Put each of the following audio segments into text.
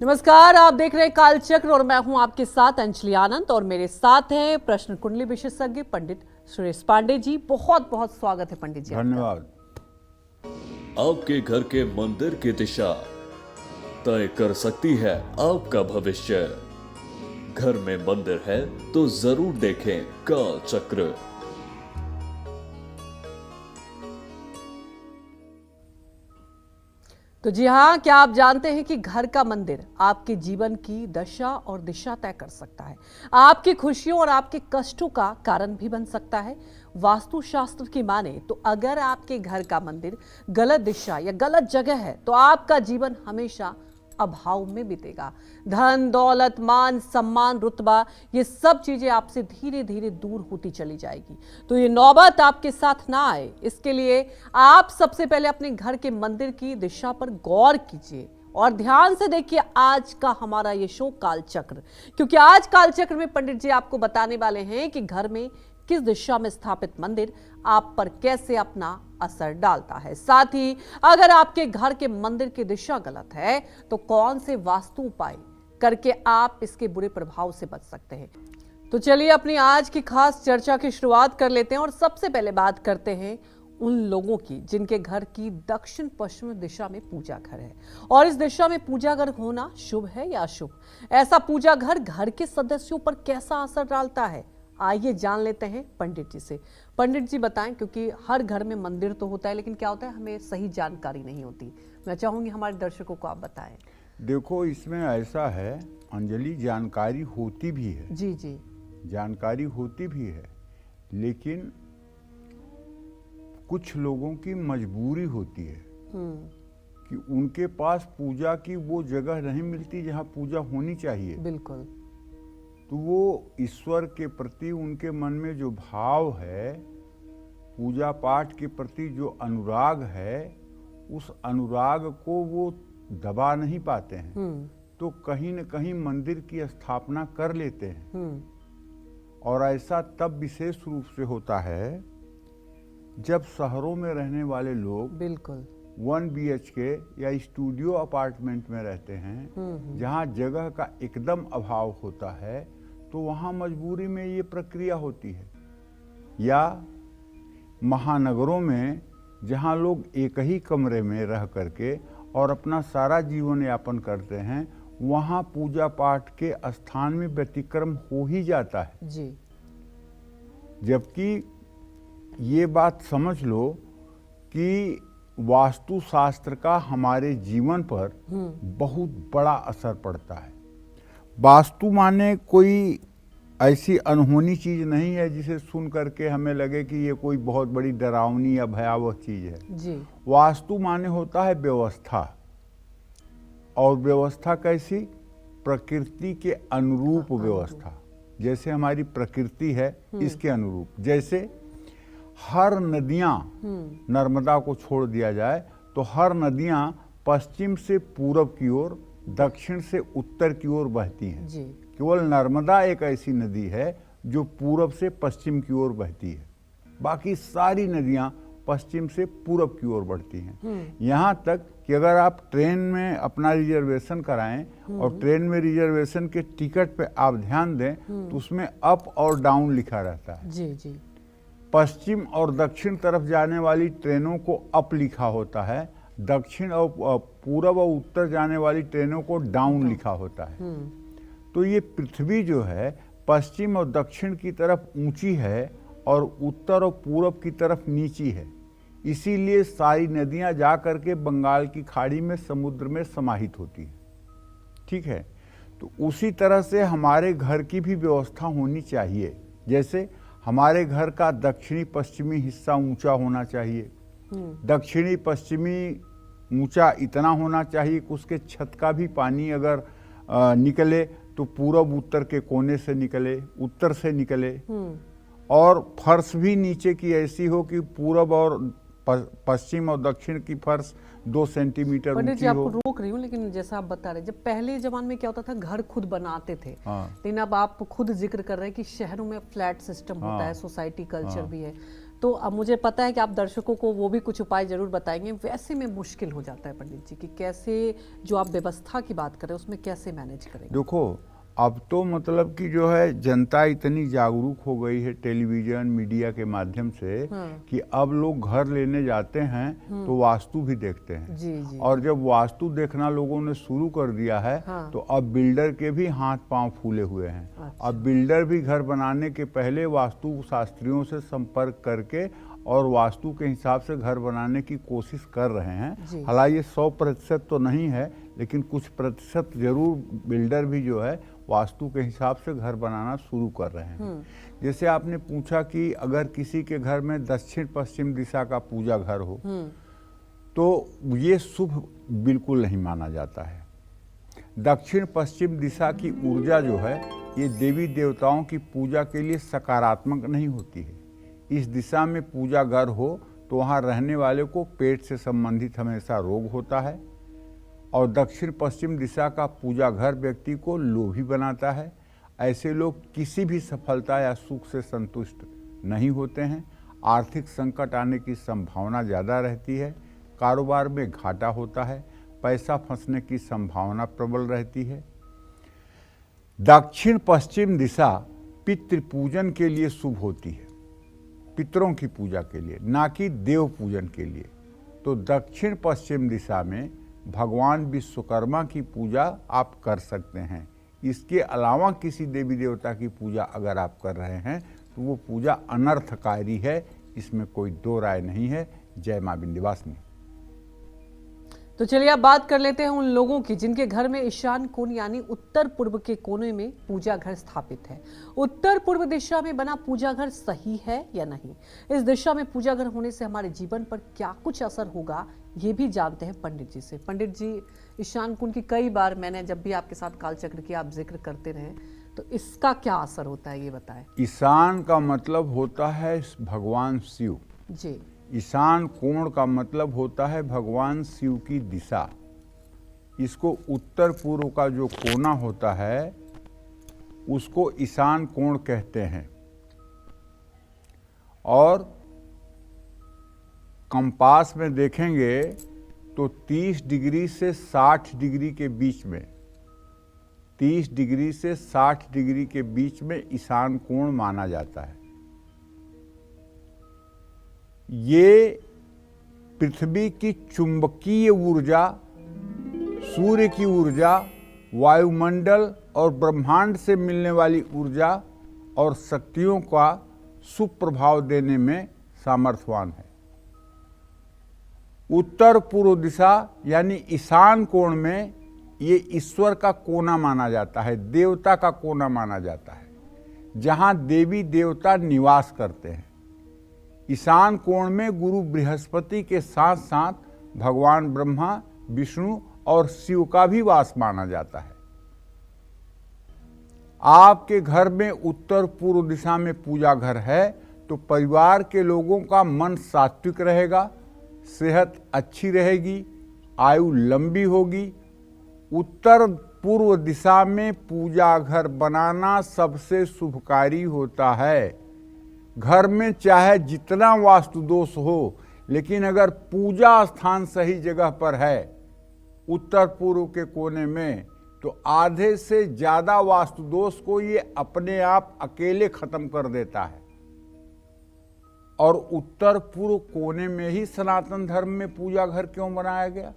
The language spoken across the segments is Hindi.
नमस्कार, आप देख रहे हैं कालचक्र और मैं हूं आपके साथ अंजलि आनंद और मेरे साथ हैं प्रश्न कुंडली विशेषज्ञ पंडित सुरेश पांडे जी। बहुत बहुत स्वागत है पंडित जी। धन्यवाद। आपके घर के मंदिर की दिशा तय कर सकती है आपका भविष्य। घर में मंदिर है तो जरूर देखें काल चक्र। तो जी हाँ, क्या आप जानते हैं कि घर का मंदिर आपके जीवन की दशा और दिशा तय कर सकता है, आपकी खुशियों और आपके कष्टों का कारण भी बन सकता है। वास्तु शास्त्र की माने तो अगर आपके घर का मंदिर गलत दिशा या गलत जगह है तो आपका जीवन हमेशा अभाव में बीतेगा। धन दौलत मान सम्मान रुतबा ये सब चीजें आपसे धीरे धीरे दूर होती चली जाएगी। तो ये नौबत आपके साथ ना आए, इसके लिए आप सबसे पहले अपने घर के मंदिर की दिशा पर गौर कीजिए और ध्यान से देखिए आज का हमारा ये शो कालचक्र, क्योंकि आज कालचक्र में पंडित जी आपको बताने वाले हैं कि घर में किस दिशा में स्थापित मंदिर आप पर कैसे अपना असर डालता है। साथ ही अगर आपके घर के मंदिर की दिशा गलत है तो कौन से वास्तु उपाय करके आप इसके बुरे प्रभाव से बच सकते हैं। तो चलिए अपनी आज की खास चर्चा की शुरुआत कर लेते हैं और सबसे पहले बात करते हैं उन लोगों की जिनके घर की दक्षिण पश्चिम दिशा में पूजा घर है और इस दिशा में पूजा घर होना शुभ है या अशुभ। ऐसा पूजा घर घर के सदस्यों पर कैसा असर डालता है, आइए जान लेते हैं पंडित जी से। पंडित जी बताएं, क्योंकि हर घर में मंदिर तो होता है लेकिन क्या होता है हमें सही जानकारी नहीं होती। मैं चाहूंगी हमारे दर्शकों को आप बताएं। देखो, इसमें ऐसा है अंजलि, जानकारी होती भी है। जी जी, जानकारी होती भी है, लेकिन कुछ लोगों की मजबूरी होती है कि उनके पास पूजा की वो जगह नहीं मिलती जहाँ पूजा होनी चाहिए। बिल्कुल। तो वो ईश्वर के प्रति उनके मन में जो भाव है, पूजा पाठ के प्रति जो अनुराग है, उस अनुराग को वो दबा नहीं पाते हैं, तो कहीं न कहीं मंदिर की स्थापना कर लेते हैं। और ऐसा तब विशेष रूप से होता है जब शहरों में रहने वाले लोग बिल्कुल 1 BHK या स्टूडियो अपार्टमेंट में रहते हैं, जहाँ जगह का एकदम अभाव होता है, तो वहाँ मजबूरी में ये प्रक्रिया होती है। या महानगरों में जहाँ लोग एक ही कमरे में रह करके और अपना सारा जीवन यापन करते हैं, वहाँ पूजा पाठ के स्थान में व्यतिक्रम हो ही जाता है जी। जबकि ये बात समझ लो कि वास्तु शास्त्र का हमारे जीवन पर बहुत बड़ा असर पड़ता है। वास्तु माने कोई ऐसी अनहोनी चीज नहीं है जिसे सुन करके हमें लगे कि ये कोई बहुत बड़ी डरावनी या भयावह चीज है जी। वास्तु माने होता है व्यवस्था। और व्यवस्था कैसी? प्रकृति के अनुरूप व्यवस्था। जैसे हमारी प्रकृति है इसके अनुरूप। जैसे हर नदियां, नर्मदा को छोड़ दिया जाए तो हर नदियां पश्चिम से पूरब की ओर, दक्षिण से उत्तर की ओर बहती हैं। जी। केवल नर्मदा एक ऐसी नदी है जो पूरब से पश्चिम की ओर बहती है, बाकी सारी नदियां पश्चिम से पूरब की ओर बढ़ती हैं। यहाँ तक कि अगर आप ट्रेन में अपना रिजर्वेशन कराएं और ट्रेन में रिजर्वेशन के टिकट पे आप ध्यान दें तो उसमें अप और डाउन लिखा रहता है। जी जी। पश्चिम और दक्षिण तरफ जाने वाली ट्रेनों को अप लिखा होता है, दक्षिण और पूरब और उत्तर जाने वाली ट्रेनों को डाउन लिखा होता है। तो ये पृथ्वी जो है पश्चिम और दक्षिण की तरफ ऊंची है और उत्तर और पूरब की तरफ नीची है। इसीलिए सारी नदियां जा करके बंगाल की खाड़ी में समुद्र में समाहित होती हैं। ठीक है, तो उसी तरह से हमारे घर की भी व्यवस्था होनी चाहिए। जैसे हमारे घर का दक्षिणी पश्चिमी हिस्सा ऊंचा होना चाहिए। दक्षिणी पश्चिमी ऊंचा इतना होना चाहिए कि उसके छत का भी पानी अगर निकले तो पूरब उत्तर के कोने से निकले, उत्तर से निकले। और फर्श भी नीचे की ऐसी हो कि पूरब और पश्चिम और दक्षिण की फर्श 2 सेंटीमीटर पंडित जी ऊंची हो। आपको रोक रही हूँ, लेकिन जैसा आप बता रहे, जब पहले जमाने में क्या होता था घर खुद बनाते थे। हाँ। लेकिन अब आप खुद जिक्र कर रहे हैं कि शहरों में फ्लैट सिस्टम होता है, सोसाइटी कल्चर भी है। तो अब मुझे पता है कि आप दर्शकों को वो भी कुछ उपाय जरूर बताएंगे, वैसे में मुश्किल हो जाता है पंडित जी कि कैसे जो आप व्यवस्था की बात करें उसमें कैसे मैनेज करेंगे। देखो, अब तो मतलब कि जो है जनता इतनी जागरूक हो गई है टेलीविजन मीडिया के माध्यम से कि अब लोग घर लेने जाते हैं तो वास्तु भी देखते हैं। जी जी। और जब वास्तु देखना लोगों ने शुरू कर दिया है तो अब बिल्डर के भी हाथ पांव फूले हुए हैं। अच्छा। अब बिल्डर भी घर बनाने के पहले वास्तु शास्त्रियों से संपर्क करके और वास्तु के हिसाब से घर बनाने की कोशिश कर रहे हैं। हालांकि 100% तो नहीं है, लेकिन कुछ प्रतिशत जरूर बिल्डर भी जो है वास्तु के हिसाब से घर बनाना शुरू कर रहे हैं। जैसे आपने पूछा कि अगर किसी के घर में दक्षिण पश्चिम दिशा का पूजा घर हो तो ये शुभ बिल्कुल नहीं माना जाता है। दक्षिण पश्चिम दिशा की ऊर्जा जो है ये देवी देवताओं की पूजा के लिए सकारात्मक नहीं होती है। इस दिशा में पूजा घर हो तो वहाँ रहने वाले को पेट से संबंधित हमेशा रोग होता है। और दक्षिण पश्चिम दिशा का पूजा घर व्यक्ति को लोभी बनाता है। ऐसे लोग किसी भी सफलता या सुख से संतुष्ट नहीं होते हैं। आर्थिक संकट आने की संभावना ज़्यादा रहती है। कारोबार में घाटा होता है। पैसा फंसने की संभावना प्रबल रहती है। दक्षिण पश्चिम दिशा पितृ पूजन के लिए शुभ होती है, पितरों की पूजा के लिए, ना कि देव पूजन के लिए। तो दक्षिण पश्चिम दिशा में भगवान विश्वकर्मा की पूजा आप कर सकते हैं। इसके अलावा किसी देवी देवता की पूजा अगर आप कर रहे हैं तो वो पूजा अनर्थकारी है, इसमें कोई दो राय नहीं है। जय मां विंध्यवासिनी। तो चलिए अब बात कर लेते हैं उन लोगों की जिनके घर में ईशान कोण यानी उत्तर पूर्व के कोने में पूजा घर स्थापित है। उत्तर पूर्व दिशा में बना पूजा घर सही है या नहीं, इस दिशा में पूजा घर होने से हमारे जीवन पर क्या कुछ असर होगा, ये भी जानते हैं पंडित जी से। पंडित जी, ईशान कोण की कई बार मैंने जब भी आपके साथ कालचक्र की आप जिक्र करते रहे, तो इसका क्या असर होता है ये बताएं। ईशान का मतलब होता है भगवान शिव जी। ईशान कोण का मतलब होता है भगवान शिव की दिशा। इसको उत्तर पूर्व का जो कोना होता है उसको ईशान कोण कहते हैं। और कंपास में देखेंगे तो 30 डिग्री से 60 डिग्री के बीच में, 30 डिग्री से 60 डिग्री के बीच में ईशान कोण माना जाता है। ये पृथ्वी की चुंबकीय ऊर्जा, सूर्य की ऊर्जा, वायुमंडल और ब्रह्मांड से मिलने वाली ऊर्जा और शक्तियों का सुप्रभाव देने में सामर्थ्यवान है। उत्तर पूर्व दिशा यानी ईशान कोण में ये ईश्वर का कोना माना जाता है, देवता का कोना माना जाता है, जहां देवी देवता निवास करते हैं। ईशान कोण में गुरु बृहस्पति के साथ साथ भगवान ब्रह्मा, विष्णु और शिव का भी वास माना जाता है। आपके घर में उत्तर पूर्व दिशा में पूजा घर है तो परिवार के लोगों का मन सात्विक रहेगा, सेहत अच्छी रहेगी, आयु लंबी होगी। उत्तर पूर्व दिशा में पूजा घर बनाना सबसे शुभकारी होता है। घर में चाहे जितना वास्तु दोष हो, लेकिन अगर पूजा स्थान सही जगह पर है उत्तर पूर्व के कोने में, तो आधे से ज्यादा वास्तु दोष को ये अपने आप अकेले खत्म कर देता है। और उत्तर पूर्व कोने में ही सनातन धर्म में पूजा घर क्यों बनाया गया,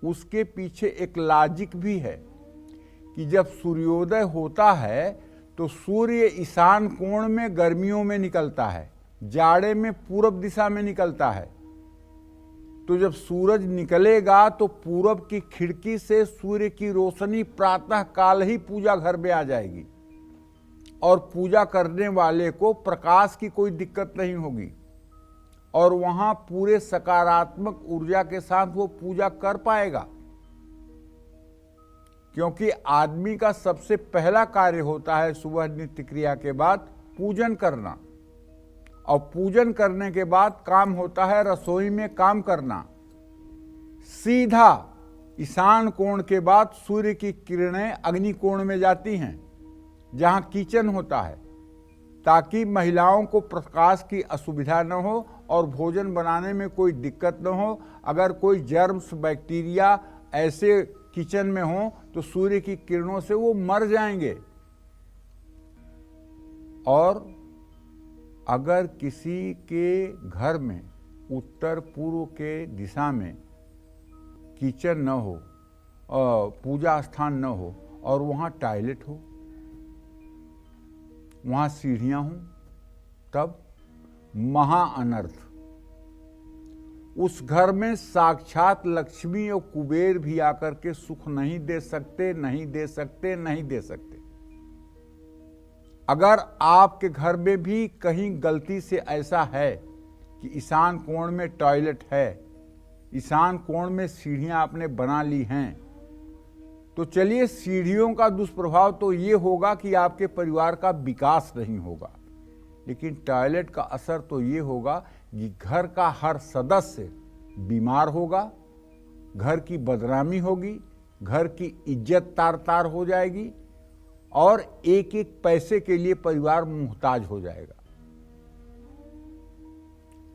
उसके पीछे एक लॉजिक भी है कि जब सूर्योदय होता है तो सूर्य ईशान कोण में गर्मियों में निकलता है, जाड़े में पूरब दिशा में निकलता है। तो जब सूरज निकलेगा तो पूरब की खिड़की से सूर्य की रोशनी प्रातः काल ही पूजा घर में आ जाएगी और पूजा करने वाले को प्रकाश की कोई दिक्कत नहीं होगी और वहां पूरे सकारात्मक ऊर्जा के साथ वो पूजा कर पाएगा। क्योंकि आदमी का सबसे पहला कार्य होता है सुबह नित्य क्रिया के बाद पूजन करना, और पूजन करने के बाद काम होता है रसोई में काम करना। सीधा ईशान कोण के बाद सूर्य की किरणें अग्नि कोण में जाती हैं, जहां किचन होता है। ताकि महिलाओं को प्रकाश की असुविधा न हो और भोजन बनाने में कोई दिक्कत न हो। अगर कोई जर्म्स बैक्टीरिया ऐसे किचन में हो तो सूर्य की किरणों से वो मर जाएंगे। और अगर किसी के घर में उत्तर पूर्व के दिशा में किचन न हो, पूजा स्थान न हो और वहाँ टॉयलेट हो, वहाँ सीढ़ियाँ हों, तब महा अनर्थ। उस घर में साक्षात लक्ष्मी और कुबेर भी आकर के सुख नहीं दे सकते, नहीं दे सकते, नहीं दे सकते। अगर आपके घर में भी कहीं गलती से ऐसा है कि ईशान कोण में टॉयलेट है, ईशान कोण में सीढ़ियां आपने बना ली हैं, तो चलिए सीढ़ियों का दुष्प्रभाव तो ये होगा कि आपके परिवार का विकास नहीं होगा, लेकिन टॉयलेट का असर तो ये होगा कि घर का हर सदस्य बीमार होगा, घर की बदनामी होगी, घर की इज्जत तार तार हो जाएगी और एक एक पैसे के लिए परिवार मुहताज हो जाएगा।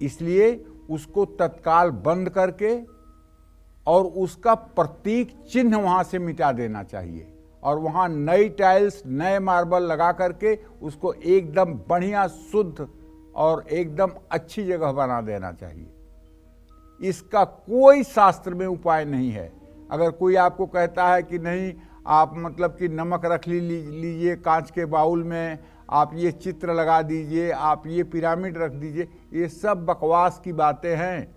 इसलिए उसको तत्काल बंद करके और उसका प्रतीक चिन्ह वहां से मिटा देना चाहिए और वहां नई टाइल्स, नए मार्बल लगा करके उसको एकदम बढ़िया, शुद्ध और एकदम अच्छी जगह बना देना चाहिए। इसका कोई शास्त्र में उपाय नहीं है। अगर कोई आपको कहता है कि नहीं, आप मतलब कि नमक रख लीजिए कांच के बाउल में, आप ये चित्र लगा दीजिए, आप ये पिरामिड रख दीजिए, ये सब बकवास की बातें हैं।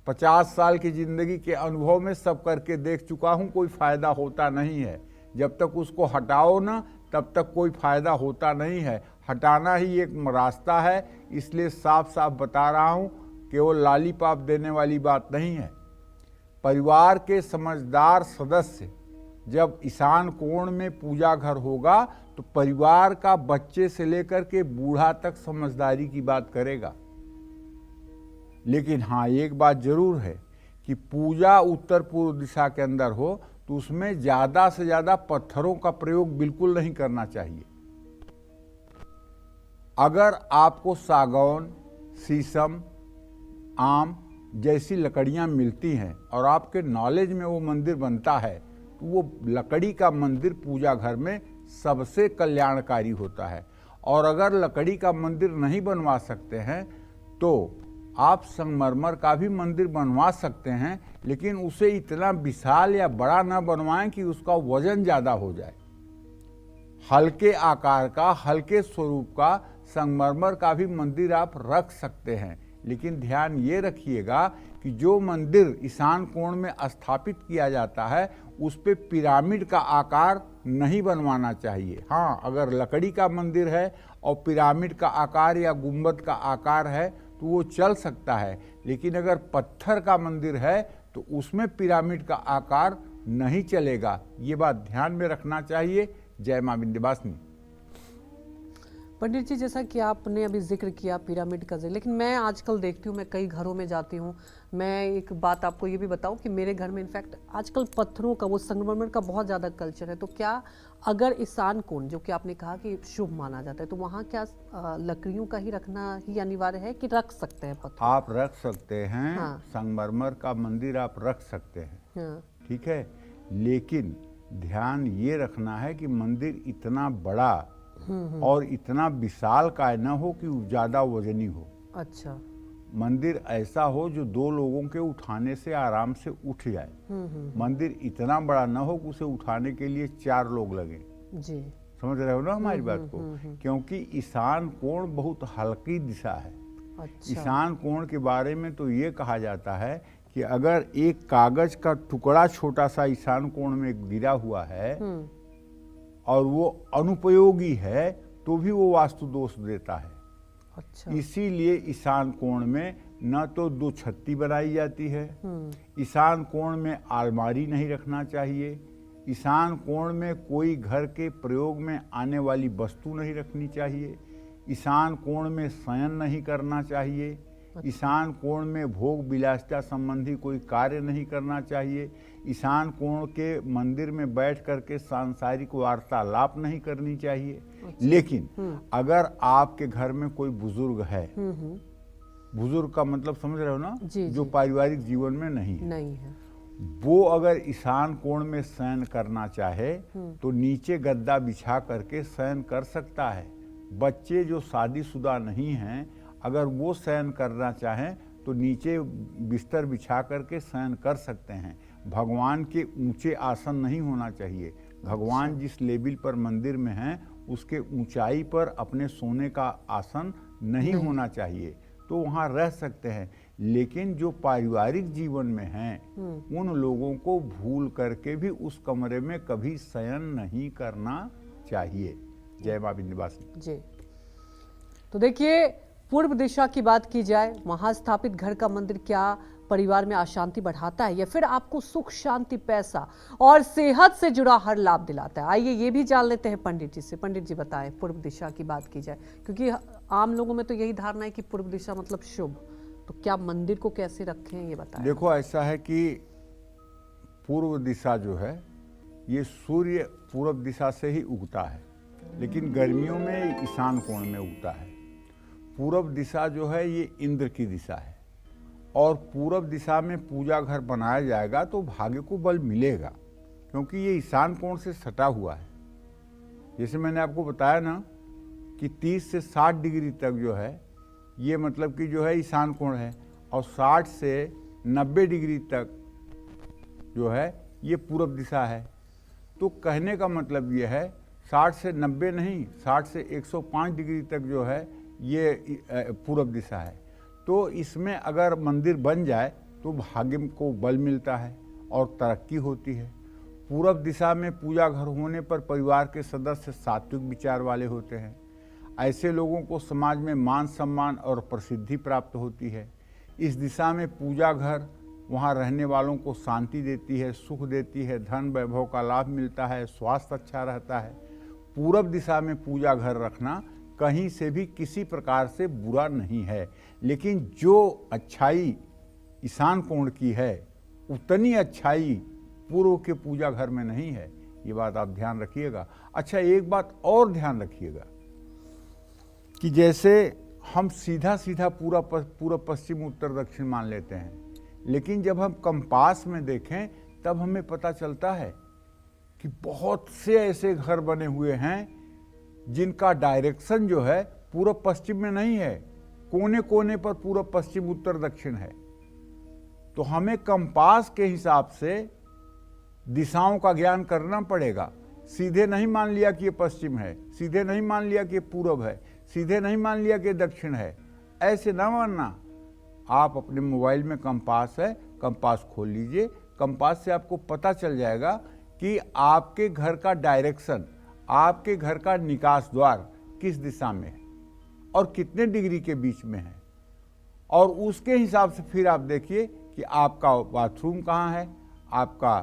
50 साल की जिंदगी के अनुभव में सब करके देख चुका हूं, कोई फायदा होता नहीं है। जब तक उसको हटाओ ना, तब तक कोई फायदा होता नहीं है। हटाना ही एक रास्ता है। इसलिए साफ साफ बता रहा हूं, केवल लॉलीपॉप देने वाली बात नहीं है। परिवार के समझदार सदस्य जब ईशान कोण में पूजा घर होगा तो परिवार का बच्चे से लेकर के बूढ़ा तक समझदारी की बात करेगा। लेकिन हाँ, एक बात जरूर है कि पूजा उत्तर पूर्व दिशा के अंदर हो तो उसमें ज्यादा से ज्यादा पत्थरों का प्रयोग बिल्कुल नहीं करना चाहिए। अगर आपको सागौन, शीशम, आम जैसी लकड़ियां मिलती हैं और आपके नॉलेज में वो मंदिर बनता है, तो वो लकड़ी का मंदिर पूजा घर में सबसे कल्याणकारी होता है। और अगर लकड़ी का मंदिर नहीं बनवा सकते हैं तो आप संगमरमर का भी मंदिर बनवा सकते हैं, लेकिन उसे इतना विशाल या बड़ा न बनवाएं कि उसका वजन ज्यादा हो जाए। हल्के आकार का, हल्के स्वरूप का संगमरमर का भी मंदिर आप रख सकते हैं, लेकिन ध्यान ये रखिएगा कि जो मंदिर ईशान कोण में स्थापित किया जाता है उस पे पिरामिड का आकार नहीं बनवाना चाहिए। हाँ, अगर लकड़ी का मंदिर है और पिरामिड का आकार या गुंबद का आकार है तो वो चल सकता है, लेकिन अगर पत्थर का मंदिर है तो उसमें पिरामिड का आकार नहीं चलेगा। ये बात ध्यान में रखना चाहिए। जय मां विंध्यवासिनी। पंडित जी, जैसा कि आपने अभी जिक्र किया पिरामिड का, लेकिन मैं आजकल देखती हूँ, मैं कई घरों में जाती हूँ, मैं एक बात आपको ये भी बताऊँ कि मेरे घर में इनफैक्ट आजकल पत्थरों का, वो संगमरमर का बहुत ज़्यादा कल्चर है। तो क्या अगर ईशान कोण, जो कि आपने कहा कि शुभ माना जाता है, तो वहाँ क्या लकड़ियों का ही रखना ही अनिवार्य है कि रख सकते हैं पत्थर? आप रख सकते हैं। हाँ। संगमरमर का मंदिर आप रख सकते हैं। हाँ। ठीक है, लेकिन ध्यान ये रखना है कि मंदिर इतना बड़ा और इतना विशाल काय न हो कि ज्यादा वजनी हो। अच्छा। मंदिर ऐसा हो जो 2 लोगों के उठाने से आराम से उठ जाए। मंदिर इतना बड़ा न हो कि उसे उठाने के लिए 4 लोग लगे। जी। समझ रहे हो ना हमारी बात को? क्योंकि ईशान कोण बहुत हल्की दिशा है। अच्छा। ईशान कोण के बारे में तो ये कहा जाता है कि अगर एक कागज का टुकड़ा छोटा सा ईशान कोण में गिरा हुआ है और वो अनुपयोगी है तो भी वो वास्तु दोष देता है। अच्छा। इसीलिए ईशान कोण में न तो 2 छत्ती बनाई जाती है, ईशान कोण में अलमारी नहीं रखना चाहिए, ईशान कोण में कोई घर के प्रयोग में आने वाली वस्तु नहीं रखनी चाहिए, ईशान कोण में शयन नहीं करना चाहिए, ईशान कोण में भोग विलासिता संबंधी कोई कार्य नहीं करना चाहिए, ईशान कोण के मंदिर में बैठ करके सांसारिक वार्तालाप नहीं करनी चाहिए। लेकिन अगर आपके घर में कोई बुजुर्ग है, बुजुर्ग का मतलब समझ रहे हो ना, जो पारिवारिक जीवन में नहीं है, वो अगर ईशान कोण में शयन करना चाहे तो नीचे गद्दा बिछा करके शयन कर सकता है। बच्चे जो शादीशुदा नहीं हैं, अगर वो शयन करना चाहें तो नीचे बिस्तर बिछा करके शयन कर सकते हैं। भगवान के ऊंचे आसन नहीं होना चाहिए। भगवान जिस लेवल पर मंदिर में हैं उसके ऊंचाई पर अपने सोने का आसन नहीं होना चाहिए, तो वहाँ रह सकते हैं। लेकिन जो पारिवारिक जीवन में हैं उन लोगों को भूल करके भी उस कमरे में कभी शयन नहीं करना चाहिए। जय मां विंध्यवासिनी जी। तो देखिए, पूर्व दिशा की बात की जाए, वहां स्थापित घर का मंदिर क्या परिवार में अशांति बढ़ाता है या फिर आपको सुख, शांति, पैसा और सेहत से जुड़ा हर लाभ दिलाता है? आइए ये भी जान लेते हैं पंडित जी से। पंडित जी बताएं, पूर्व दिशा की बात की जाए, क्योंकि आम लोगों में तो यही धारणा है कि पूर्व दिशा मतलब शुभ, तो क्या मंदिर को कैसे रखें ये बताएं। देखो, ऐसा है कि पूर्व दिशा जो है ये सूर्य पूर्व दिशा से ही उगता है, लेकिन गर्मियों में ईशान कोण में उगता है। पूर्व दिशा जो है ये इंद्र की दिशा है, और पूर्व दिशा में पूजा घर बनाया जाएगा तो भाग्य को बल मिलेगा, क्योंकि ये ईशान कोण से सटा हुआ है। जैसे मैंने आपको बताया ना कि 30 से 60 डिग्री तक जो है ये मतलब कि जो है ईशान कोण है, और 60 से 90 डिग्री तक जो है ये पूर्व दिशा है। तो कहने का मतलब ये है 60 से 90 नहीं, 60 से 105 डिग्री तक जो है ये पूर्व दिशा है। तो इसमें अगर मंदिर बन जाए तो भाग्य को बल मिलता है और तरक्की होती है। पूर्व दिशा में पूजा घर होने पर परिवार के सदस्य सात्विक विचार वाले होते हैं। ऐसे लोगों को समाज में मान सम्मान और प्रसिद्धि प्राप्त होती है। इस दिशा में पूजा घर वहाँ रहने वालों को शांति देती है, सुख देती है, धन वैभव का लाभ मिलता है, स्वास्थ्य अच्छा रहता है। पूर्व दिशा में पूजा घर रखना कहीं से भी किसी प्रकार से बुरा नहीं है, लेकिन जो अच्छाई ईशान कोण की है उतनी अच्छाई पूर्व के पूजा घर में नहीं है। ये बात आप ध्यान रखिएगा। अच्छा, एक बात और ध्यान रखिएगा कि जैसे हम सीधा सीधा पूरा पश्चिम उत्तर दक्षिण मान लेते हैं, लेकिन जब हम कंपास में देखें तब हमें पता चलता है कि बहुत से ऐसे घर बने हुए हैं जिनका डायरेक्शन जो है पूर्व पश्चिम में नहीं है, कोने कोने पर पूर्व पश्चिम उत्तर दक्षिण है। तो हमें कंपास के हिसाब से दिशाओं का ज्ञान करना पड़ेगा। सीधे नहीं मान लिया कि ये पश्चिम है, सीधे नहीं मान लिया कि ये पूर्व है, सीधे नहीं मान लिया कि दक्षिण है। ऐसे ना मानना। आप अपने मोबाइल में कंपास है, कंपास खोल लीजिए। कंपास से आपको पता चल जाएगा कि आपके घर का डायरेक्शन, आपके घर का निकास द्वार किस दिशा में है और कितने डिग्री के बीच में है, और उसके हिसाब से फिर आप देखिए कि आपका बाथरूम कहाँ है, आपका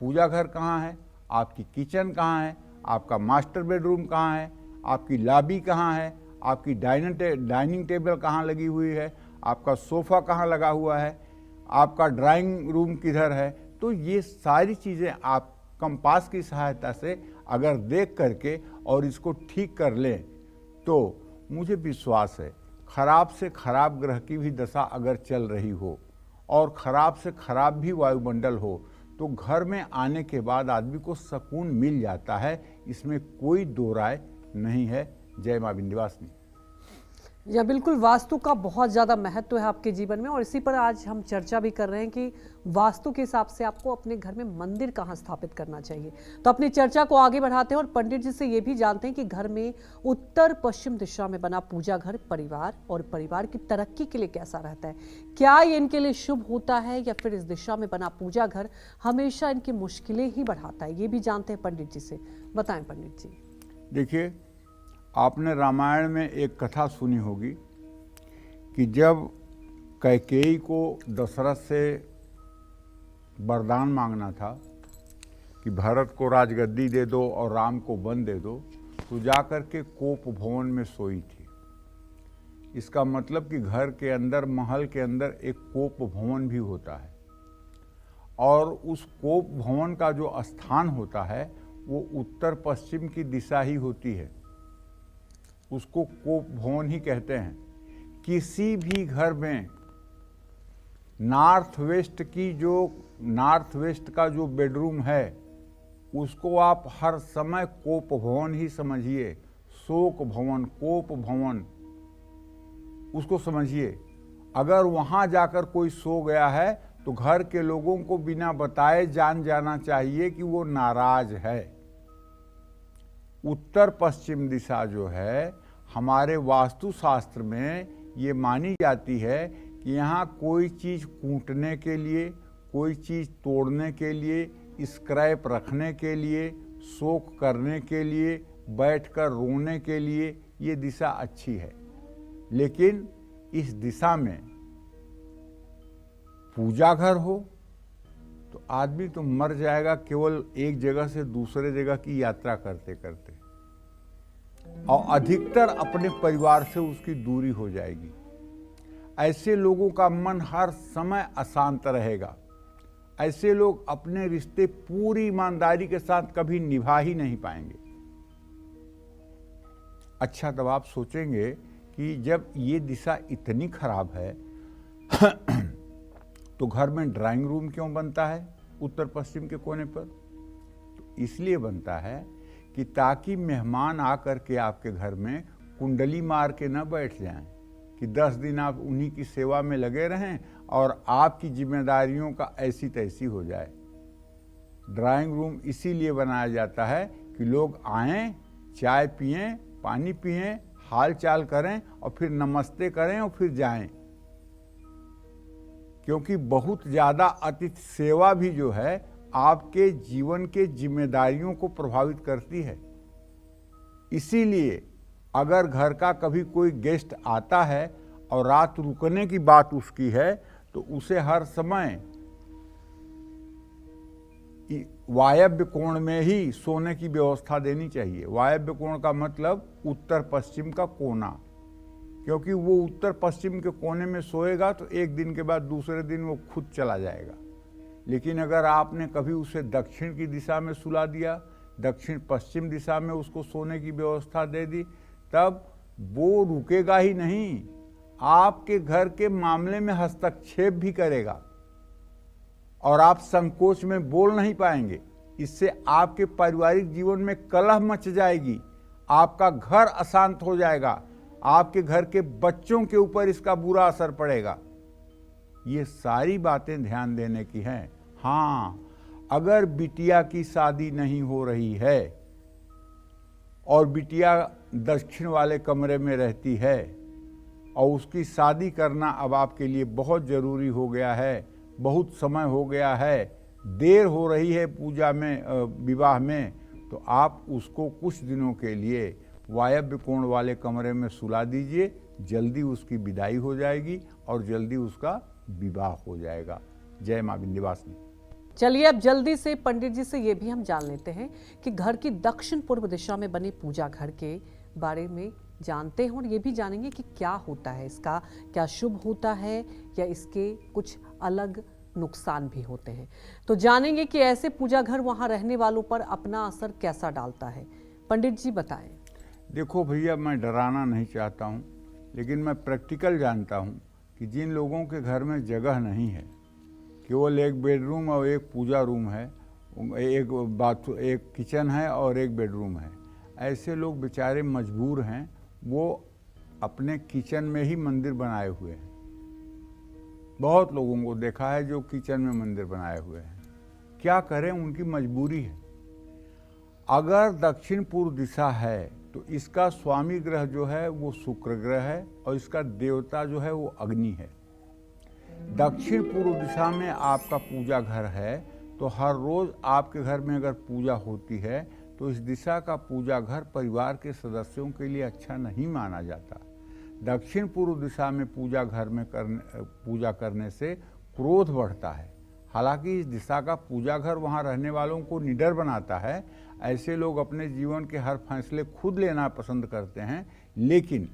पूजा घर कहाँ है, आपकी किचन कहाँ है, आपका मास्टर बेडरूम कहाँ है, आपकी लॉबी कहाँ है, आपकी डाइनिंग टेबल कहाँ लगी हुई है, आपका सोफ़ा कहाँ लगा हुआ है, आपका ड्राइंग रूम किधर है। तो ये सारी चीज़ें आप कंपास की सहायता से अगर देख करके और इसको ठीक कर लें तो मुझे विश्वास है खराब से खराब ग्रह की भी दशा अगर चल रही हो और खराब से खराब भी वायुमंडल हो तो घर में आने के बाद आदमी को सुकून मिल जाता है। इसमें कोई दो राय नहीं है। जय मां विंध्यवासिनी। या बिल्कुल, वास्तु का बहुत ज़्यादा महत्व है आपके जीवन में, और इसी पर आज हम चर्चा भी कर रहे हैं कि वास्तु के हिसाब से आपको अपने घर में मंदिर कहाँ स्थापित करना चाहिए। तो अपनी चर्चा को आगे बढ़ाते हैं और पंडित जी से ये भी जानते हैं कि घर में उत्तर पश्चिम दिशा में बना पूजा घर परिवार और परिवार की तरक्की के लिए कैसा रहता है। क्या ये इनके लिए शुभ होता है या फिर इस दिशा में बना पूजा घर हमेशा इनकी मुश्किलें ही बढ़ाता है, ये भी जानते हैं पंडित जी से। बताएं पंडित जी। देखिए, आपने रामायण में एक कथा सुनी होगी कि जब कैकेयी को दशरथ से वरदान मांगना था कि भरत को राजगद्दी दे दो और राम को वन दे दो, तो जाकर के कोप भवन में सोई थी। इसका मतलब कि घर के अंदर, महल के अंदर एक कोप भवन भी होता है। और उस कोप भवन का जो स्थान होता है वो उत्तर पश्चिम की दिशा ही होती है, उसको कोप भवन ही कहते हैं। किसी भी घर में नॉर्थ वेस्ट का जो बेडरूम है उसको आप हर समय कोप भवन ही समझिए, शोक भवन, कोप भवन उसको समझिए। अगर वहां जाकर कोई सो गया है तो घर के लोगों को बिना बताए जान जाना चाहिए कि वो नाराज है। उत्तर पश्चिम दिशा जो है हमारे वास्तुशास्त्र में ये मानी जाती है कि यहाँ कोई चीज़ कूटने के लिए, कोई चीज़ तोड़ने के लिए, स्क्रैप रखने के लिए, शोक करने के लिए, बैठकर रोने के लिए ये दिशा अच्छी है। लेकिन इस दिशा में पूजा घर हो तो आदमी तो मर जाएगा केवल एक जगह से दूसरे जगह की यात्रा करते करते, और अधिकतर अपने परिवार से उसकी दूरी हो जाएगी। ऐसे लोगों का मन हर समय अशांत रहेगा। ऐसे लोग अपने रिश्ते पूरी ईमानदारी के साथ कभी निभा ही नहीं पाएंगे। अच्छा, तब आप सोचेंगे कि जब ये दिशा इतनी खराब है तो घर में ड्राइंग रूम क्यों बनता है उत्तर पश्चिम के कोने पर? तो इसलिए बनता है कि ताकि मेहमान आकर के आपके घर में कुंडली मार के न बैठ जाएं, कि 10 दिन आप उन्हीं की सेवा में लगे रहें और आपकी जिम्मेदारियों का ऐसी तैसी हो जाए। ड्राइंग रूम इसीलिए बनाया जाता है कि लोग आएं, चाय पिएं, पानी पिएं, हाल चाल करें और फिर नमस्ते करें और फिर जाएं। क्योंकि बहुत ज़्यादा अतिथि सेवा भी जो है आपके जीवन के जिम्मेदारियों को प्रभावित करती है। इसीलिए अगर घर का कभी कोई गेस्ट आता है और रात रुकने की बात उसकी है तो उसे हर समय वायव्य कोण में ही सोने की व्यवस्था देनी चाहिए। वायव्य कोण का मतलब उत्तर पश्चिम का कोना, क्योंकि वो उत्तर पश्चिम के कोने में सोएगा तो एक दिन के बाद दूसरे दिन वो खुद चला जाएगा। लेकिन अगर आपने कभी उसे दक्षिण की दिशा में सुला दिया, दक्षिण पश्चिम दिशा में उसको सोने की व्यवस्था दे दी, तब वो रुकेगा ही नहीं, आपके घर के मामले में हस्तक्षेप भी करेगा और आप संकोच में बोल नहीं पाएंगे। इससे आपके पारिवारिक जीवन में कलह मच जाएगी, आपका घर अशांत हो जाएगा, आपके घर के बच्चों के ऊपर इसका बुरा असर पड़ेगा। ये सारी बातें ध्यान देने की हैं। हाँ, अगर बिटिया की शादी नहीं हो रही है और बिटिया दक्षिण वाले कमरे में रहती है और उसकी शादी करना अब आपके लिए बहुत ज़रूरी हो गया है, बहुत समय हो गया है, देर हो रही है पूजा में, विवाह में, तो आप उसको कुछ दिनों के लिए वायव्य कोण वाले कमरे में सुला दीजिए। जल्दी उसकी विदाई हो जाएगी और जल्दी उसका विवाह हो जाएगा। जय मां विंध्यवासिनी। चलिए अब जल्दी से पंडित जी से ये भी हम जान लेते हैं कि घर की दक्षिण पूर्व दिशा में बने पूजा घर के बारे में जानते हैं और ये भी जानेंगे कि क्या होता है, इसका क्या शुभ होता है या इसके कुछ अलग नुकसान भी होते हैं। तो जानेंगे कि ऐसे पूजा घर वहां रहने वालों पर अपना असर कैसा डालता है। पंडित जी बताएं। देखो भैया, मैं डराना नहीं चाहता हूँ, लेकिन मैं प्रैक्टिकल जानता हूँ कि जिन लोगों के घर में जगह नहीं है, केवल एक बेडरूम और एक पूजा रूम है, एक किचन है और एक बेडरूम है, ऐसे लोग बेचारे मजबूर हैं, वो अपने किचन में ही मंदिर बनाए हुए हैं। बहुत लोगों को देखा है जो किचन में मंदिर बनाए हुए हैं। क्या करें, उनकी मजबूरी है। अगर दक्षिण पूर्व दिशा है तो इसका स्वामी ग्रह जो है वो शुक्र ग्रह है और इसका देवता जो है वो अग्नि है। दक्षिण पूर्व दिशा में आपका पूजा घर है तो हर रोज आपके घर में अगर पूजा होती है तो इस दिशा का पूजा घर परिवार के सदस्यों के लिए अच्छा नहीं माना जाता। दक्षिण पूर्व दिशा में पूजा घर में पूजा करने से क्रोध बढ़ता है। हालांकि इस दिशा का पूजा घर वहां रहने वालों को निडर बनाता है। ऐसे लोग अपने जीवन के हर फैसले खुद लेना पसंद करते हैं, लेकिन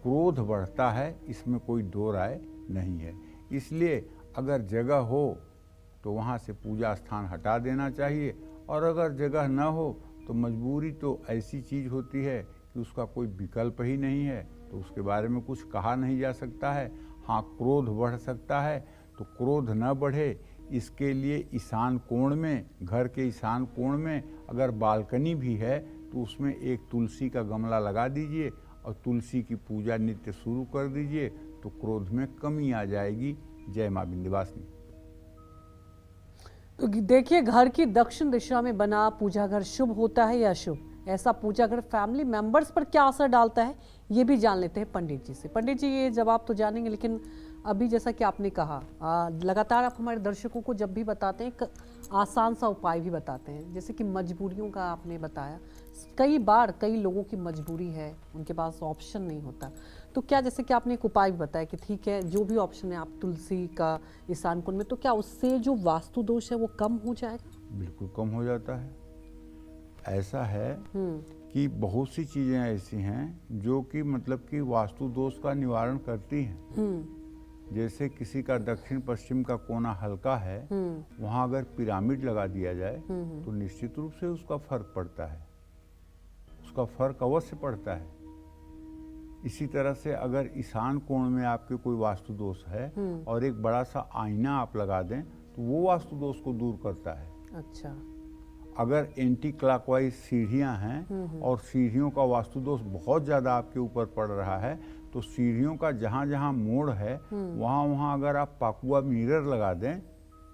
क्रोध बढ़ता है, इसमें कोई दो राय नहीं है। इसलिए अगर जगह हो तो वहाँ से पूजा स्थान हटा देना चाहिए। और अगर जगह न हो तो मजबूरी तो ऐसी चीज़ होती है कि उसका कोई विकल्प ही नहीं है, तो उसके बारे में कुछ कहा नहीं जा सकता है। हाँ, क्रोध बढ़ सकता है, तो क्रोध न बढ़े इसके लिए ईशान कोण में, घर के ईशान कोण में अगर बालकनी भी है तो उसमें एक तुलसी का गमला लगा दीजिए और तुलसी की पूजा नित्य शुरू कर दीजिए, तो क्रोध में कमी आ जाएगी। जय माँ विंध्यवासिनी। तो देखिए, घर की दक्षिण दिशा में बना पूजा घर शुभ होता है या अशुभ? ऐसा पूजा घर फैमिली मेंबर्स पर क्या असर डालता है, ये भी जान लेते हैं पंडित जी से। पंडित जी, ये जवाब तो जानेंगे, लेकिन अभी जैसा कि आपने कहा, लगातार आप हमारे दर्शकों को जब भी बताते हैं एक आसान सा उपाय भी बताते हैं, जैसे कि मजबूरियों का आपने बताया। कई बार कई लोगों की मजबूरी है, उनके पास ऑप्शन नहीं होता, तो क्या जैसे कि आपने एक उपाय भी बताया कि ठीक है, जो भी ऑप्शन है आप तुलसी का ईशान कोण में, तो क्या उससे जो वास्तु दोष है वो कम हो जाएगा? बिल्कुल कम हो जाता है। ऐसा है कि बहुत सी चीज़ें ऐसी हैं जो कि मतलब कि वास्तु दोष का निवारण करती हैं। जैसे किसी का दक्षिण पश्चिम का कोना हल्का है, वहाँ अगर पिरामिड लगा दिया जाए तो निश्चित रूप से उसका फर्क पड़ता है, उसका फर्क अवश्य पड़ता है। इसी तरह से अगर ईशान कोण में आपके कोई वास्तु दोष है और एक बड़ा सा आईना आप लगा दें तो वो वास्तु दोष को दूर करता है। अच्छा। अगर एंटी क्लॉकवाइज सीढ़ियाँ हैं और सीढ़ियों का वास्तु दोष बहुत ज़्यादा आपके ऊपर पड़ रहा है, तो सीढ़ियों का जहाँ जहाँ मोड़ है वहाँ वहाँ अगर आप पाकुआ मिरर लगा दें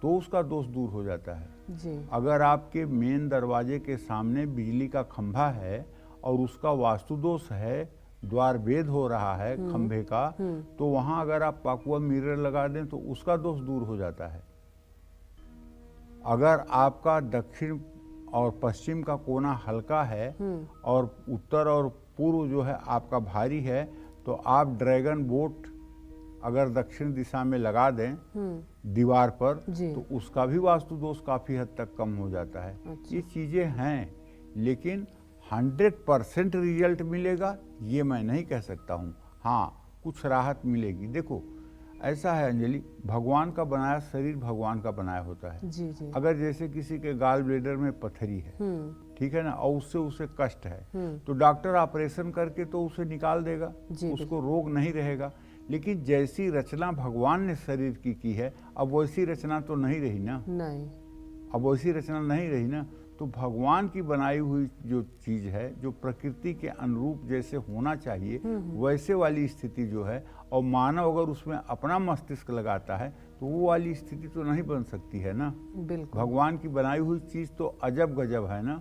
तो उसका दोष दूर हो जाता है जी। अगर आपके मेन दरवाजे के सामने बिजली का खंभा है और उसका वास्तु दोष है, द्वार भेद हो रहा है खंभे का, तो वहाँ अगर आप पाकुआ मिरर लगा दें तो उसका दोष दूर हो जाता है। अगर आपका दक्षिण और पश्चिम का कोना हल्का है और उत्तर और पूर्व जो है आपका भारी है, तो आप ड्रैगन बोट अगर दक्षिण दिशा में लगा दें दीवार पर, तो उसका भी वास्तु दोष काफ़ी हद तक कम हो जाता है। अच्छा। ये चीज़ें हैं, लेकिन 100% रिजल्ट मिलेगा ये मैं नहीं कह सकता हूँ। हाँ, कुछ राहत मिलेगी। देखो, ऐसा है अंजलि, भगवान का बनाया शरीर भगवान का बनाया होता है। जी जी। अगर जैसे किसी के गाल ब्लेडर में पथरी है, ठीक है ना, और उससे उसे कष्ट है, तो डॉक्टर ऑपरेशन करके तो उसे निकाल देगा, उसको रोग नहीं रहेगा। लेकिन जैसी रचना भगवान ने शरीर की है, अब वैसी रचना तो नहीं रही ना। नहीं, अब वैसी रचना नहीं रही ना। तो भगवान की बनाई हुई जो चीज़ है, जो प्रकृति के अनुरूप जैसे होना चाहिए वैसे वाली स्थिति जो है, और मानव अगर उसमें अपना मस्तिष्क लगाता है तो वो वाली स्थिति तो नहीं बन सकती है ना। बिल्कुल। भगवान की बनाई हुई चीज़ तो अजब गजब है ना।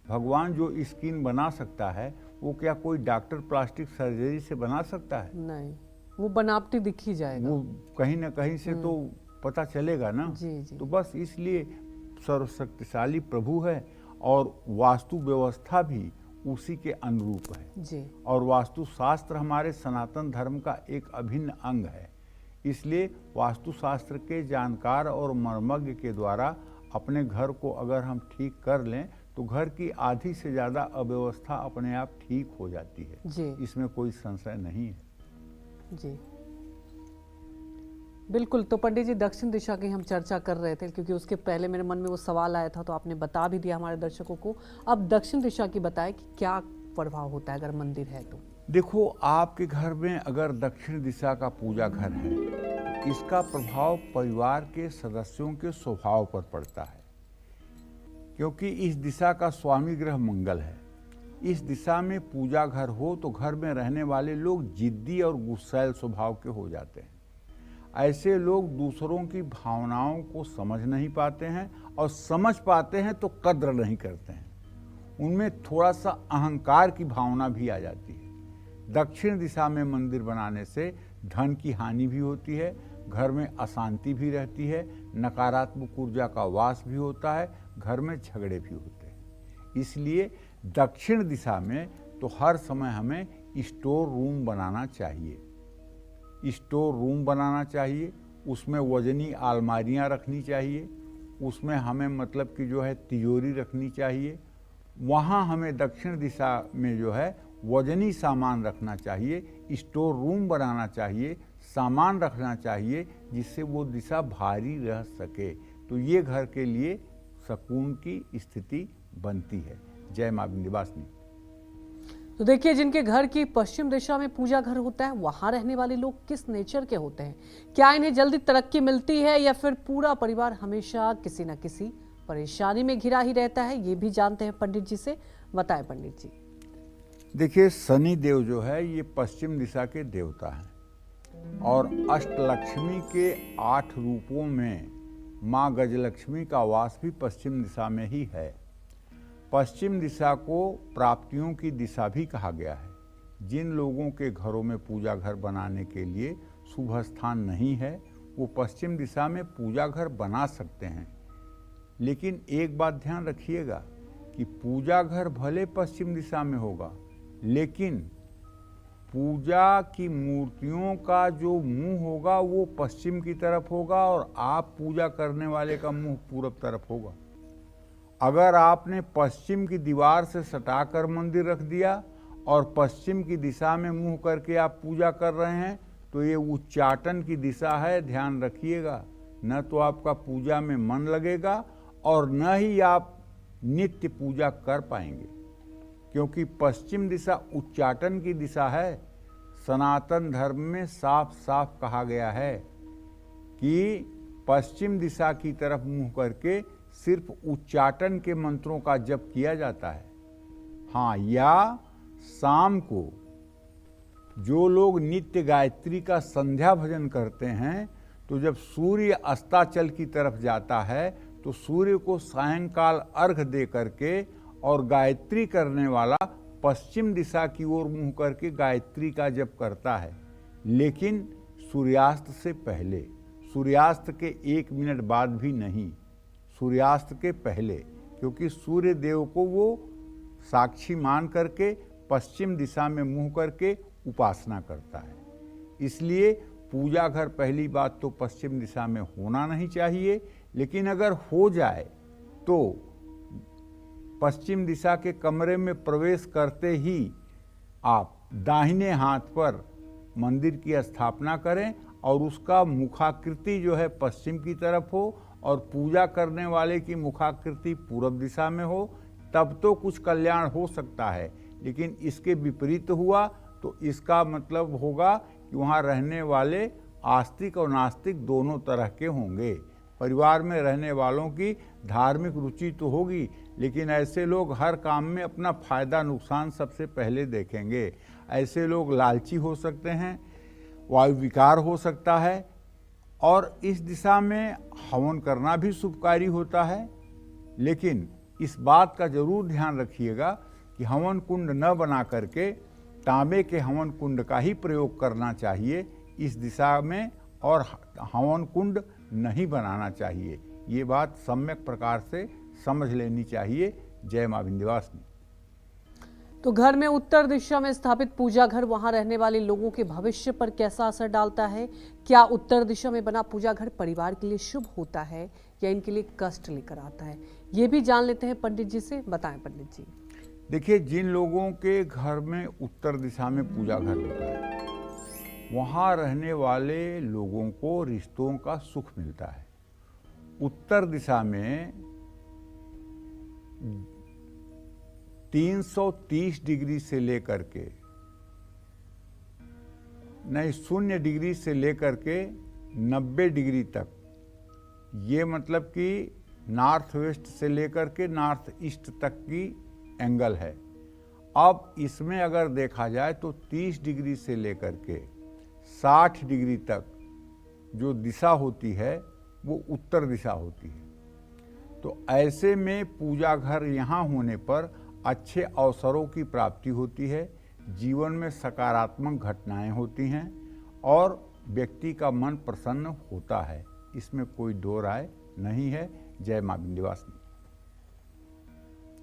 भगवान जो स्किन बना सकता है वो क्या कोई डॉक्टर प्लास्टिक सर्जरी से बना सकता है? नहीं, वो बनावटी दिख ही जाएगा। वो कहीं ना कहीं से तो पता चलेगा ना। जी जी। तो बस इसलिए सर्वशक्तिशाली प्रभु है और वास्तु व्यवस्था भी उसी के अनुरूप है जी। और वास्तु शास्त्र हमारे सनातन धर्म का एक अभिन्न अंग है। इसलिए वास्तुशास्त्र के जानकार और मर्मज्ञ के द्वारा अपने घर को अगर हम ठीक कर लें तो घर की आधी से ज़्यादा अव्यवस्था अपने आप ठीक हो जाती है जी। इसमें कोई संशय नहीं है जी बिल्कुल। तो पंडित जी, दक्षिण दिशा की हम चर्चा कर रहे थे, क्योंकि उसके पहले मेरे मन में वो सवाल आया था, तो आपने बता भी दिया हमारे दर्शकों को। अब दक्षिण दिशा की बताएं कि क्या प्रभाव होता है अगर मंदिर है तो। देखो, आपके घर में अगर दक्षिण दिशा का पूजा घर है, इसका प्रभाव परिवार के सदस्यों के स्वभाव पर पड़ता है, क्योंकि इस दिशा का स्वामी ग्रह मंगल है। इस दिशा में पूजा घर हो तो घर में रहने वाले लोग जिद्दी और गुस्सैल स्वभाव के हो जाते हैं। ऐसे लोग दूसरों की भावनाओं को समझ नहीं पाते हैं और समझ पाते हैं तो कद्र नहीं करते हैं। उनमें थोड़ा सा अहंकार की भावना भी आ जाती है। दक्षिण दिशा में मंदिर बनाने से धन की हानि भी होती है, घर में अशांति भी रहती है, नकारात्मक ऊर्जा का वास भी होता है, घर में झगड़े भी होते हैं। इसलिए दक्षिण दिशा में तो हर समय हमें स्टोर रूम बनाना चाहिए। स्टोर रूम बनाना चाहिए, उसमें वजनी अलमारियां रखनी चाहिए, उसमें हमें मतलब कि जो है तिजोरी रखनी चाहिए। वहाँ हमें दक्षिण दिशा में जो है वजनी सामान रखना चाहिए, स्टोर रूम बनाना चाहिए, सामान रखना चाहिए जिससे वो दिशा भारी रह सके। तो ये घर के लिए सुकून की स्थिति बनती है। जय मां विंध्यवासिनी। तो देखिए, जिनके घर की पश्चिम दिशा में पूजा घर होता है, वहां रहने वाले लोग किस नेचर के होते हैं? क्या इन्हें जल्दी तरक्की मिलती है या फिर पूरा परिवार हमेशा किसी न किसी परेशानी में घिरा ही रहता है? ये भी जानते हैं पंडित जी से। बताएं पंडित जी। देखिए, शनि देव जो है ये पश्चिम दिशा के देवता हैं और अष्टलक्ष्मी के 8 रूपों में माँ गजलक्ष्मी का वास भी पश्चिम दिशा में ही है। पश्चिम दिशा को प्राप्तियों की दिशा भी कहा गया है। जिन लोगों के घरों में पूजा घर बनाने के लिए शुभ स्थान नहीं है, वो पश्चिम दिशा में पूजा घर बना सकते हैं। लेकिन एक बात ध्यान रखिएगा कि पूजा घर भले पश्चिम दिशा में होगा, लेकिन पूजा की मूर्तियों का जो मुंह होगा वो पश्चिम की तरफ होगा और आप पूजा करने वाले का मुंह पूरब तरफ होगा। अगर आपने पश्चिम की दीवार से सटाकर मंदिर रख दिया और पश्चिम की दिशा में मुंह करके आप पूजा कर रहे हैं, तो ये उच्चाटन की दिशा है, ध्यान रखिएगा। न तो आपका पूजा में मन लगेगा और न ही आप नित्य पूजा कर पाएंगे, क्योंकि पश्चिम दिशा उच्चाटन की दिशा है। सनातन धर्म में साफ साफ कहा गया है कि पश्चिम दिशा की तरफ मुंह करके सिर्फ उच्चाटन के मंत्रों का जप किया जाता है। हाँ, या शाम को जो लोग नित्य गायत्री का संध्या भजन करते हैं, तो जब सूर्य अस्ताचल की तरफ जाता है तो सूर्य को सायंकाल अर्घ दे करके और गायत्री करने वाला पश्चिम दिशा की ओर मुंह करके गायत्री का जप करता है। लेकिन सूर्यास्त से पहले, सूर्यास्त के 1 मिनट बाद भी नहीं, सूर्यास्त के पहले, क्योंकि सूर्य देव को वो साक्षी मान करके पश्चिम दिशा में मुंह करके उपासना करता है। इसलिए पूजा घर पहली बात तो पश्चिम दिशा में होना नहीं चाहिए, लेकिन अगर हो जाए तो पश्चिम दिशा के कमरे में प्रवेश करते ही आप दाहिने हाथ पर मंदिर की स्थापना करें और उसका मुखाकृति जो है पश्चिम की तरफ हो और पूजा करने वाले की मुखाकृति पूरब दिशा में हो, तब तो कुछ कल्याण हो सकता है। लेकिन इसके विपरीत हुआ तो इसका मतलब होगा कि वहाँ रहने वाले आस्तिक और नास्तिक दोनों तरह के होंगे। परिवार में रहने वालों की धार्मिक रुचि तो होगी, लेकिन ऐसे लोग हर काम में अपना फायदा नुकसान सबसे पहले देखेंगे। ऐसे लोग लालची हो सकते हैं, वायु विकार हो सकता है, और इस दिशा में हवन करना भी शुभकारी होता है। लेकिन इस बात का जरूर ध्यान रखिएगा कि हवन कुंड न बना करके तांबे के हवन कुंड का ही प्रयोग करना चाहिए इस दिशा में, और हवन कुंड नहीं बनाना चाहिए। ये बात सम्यक प्रकार से समझ लेनी चाहिए। जय मां विंध्यवासिनी। तो घर में उत्तर दिशा में स्थापित पूजा घर वहां रहने वाले लोगों के भविष्य पर कैसा असर डालता है? क्या उत्तर दिशा में बना पूजा घर परिवार के लिए शुभ होता है या इनके लिए कष्ट लेकर आता है? ये भी जान लेते हैं पंडित जी से। बताएं पंडित जी। देखिए, जिन लोगों के घर में उत्तर दिशा में पूजा घर होता है, वहाँ रहने वाले लोगों को रिश्तों का सुख मिलता है। उत्तर दिशा में 330 डिग्री से लेकर के, नहीं 0 डिग्री से लेकर के 90 डिग्री तक, ये मतलब कि नॉर्थ वेस्ट से लेकर के नॉर्थ ईस्ट तक की एंगल है। अब इसमें अगर देखा जाए तो 30 डिग्री से लेकर के 60 डिग्री तक जो दिशा होती है वो उत्तर दिशा होती है। तो ऐसे में पूजा घर यहाँ होने पर अच्छे अवसरों की प्राप्ति होती है, जीवन में सकारात्मक घटनाएं होती हैं और व्यक्ति का मन प्रसन्न होता है। इसमें कोई दो राय नहीं है। जय मां विंध्यवासिनी।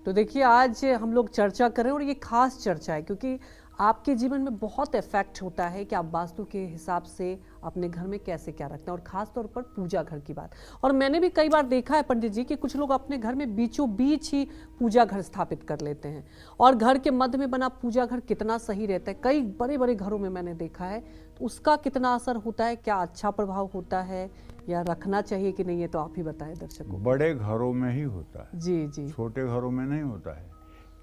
तो देखिए, आज हम लोग चर्चा कर रहे हैं और ये खास चर्चा है क्योंकि आपके जीवन में बहुत इफेक्ट होता है कि आप वास्तु के हिसाब से अपने घर में कैसे क्या रखते हैं, और खास तौर पर पूजा घर की बात। और मैंने भी कई बार देखा है पंडित जी कि कुछ लोग अपने घर में बीचों बीच ही पूजा घर स्थापित कर लेते हैं, और घर के मध्य में बना पूजा घर कितना सही रहता है। कई बड़े बड़े घरों में मैंने देखा है, तो उसका कितना असर होता है, क्या अच्छा प्रभाव होता है, या रखना चाहिए कि नहीं, है तो आप ही बताएं दर्शकों को। बड़े घरों में ही होता है, जी जी। छोटे घरों में नहीं होता है,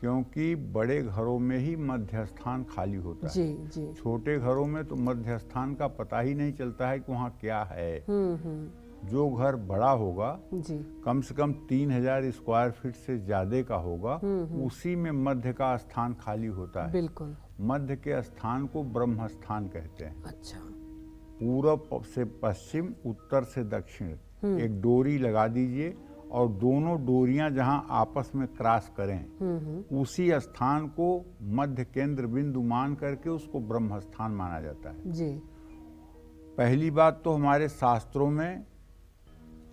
क्योंकि बड़े घरों में ही मध्य स्थान खाली होता है। जी जी। छोटे घरों में तो मध्य स्थान का पता ही नहीं चलता है कि वहाँ क्या है। जो घर बड़ा होगा, जी। कम से कम 3000 स्क्वायर फीट से ज्यादा का होगा, उसी में मध्य का स्थान खाली होता है। बिल्कुल। मध्य के स्थान को ब्रह्म स्थान कहते हैं। अच्छा। पूरब से पश्चिम, उत्तर से दक्षिण एक डोरी लगा दीजिए, और दोनों डोरियां जहां आपस में क्रॉस करें, उसी स्थान को मध्य केंद्र बिंदु मान करके उसको ब्रह्म स्थान माना जाता है। जी। पहली बात तो हमारे शास्त्रों में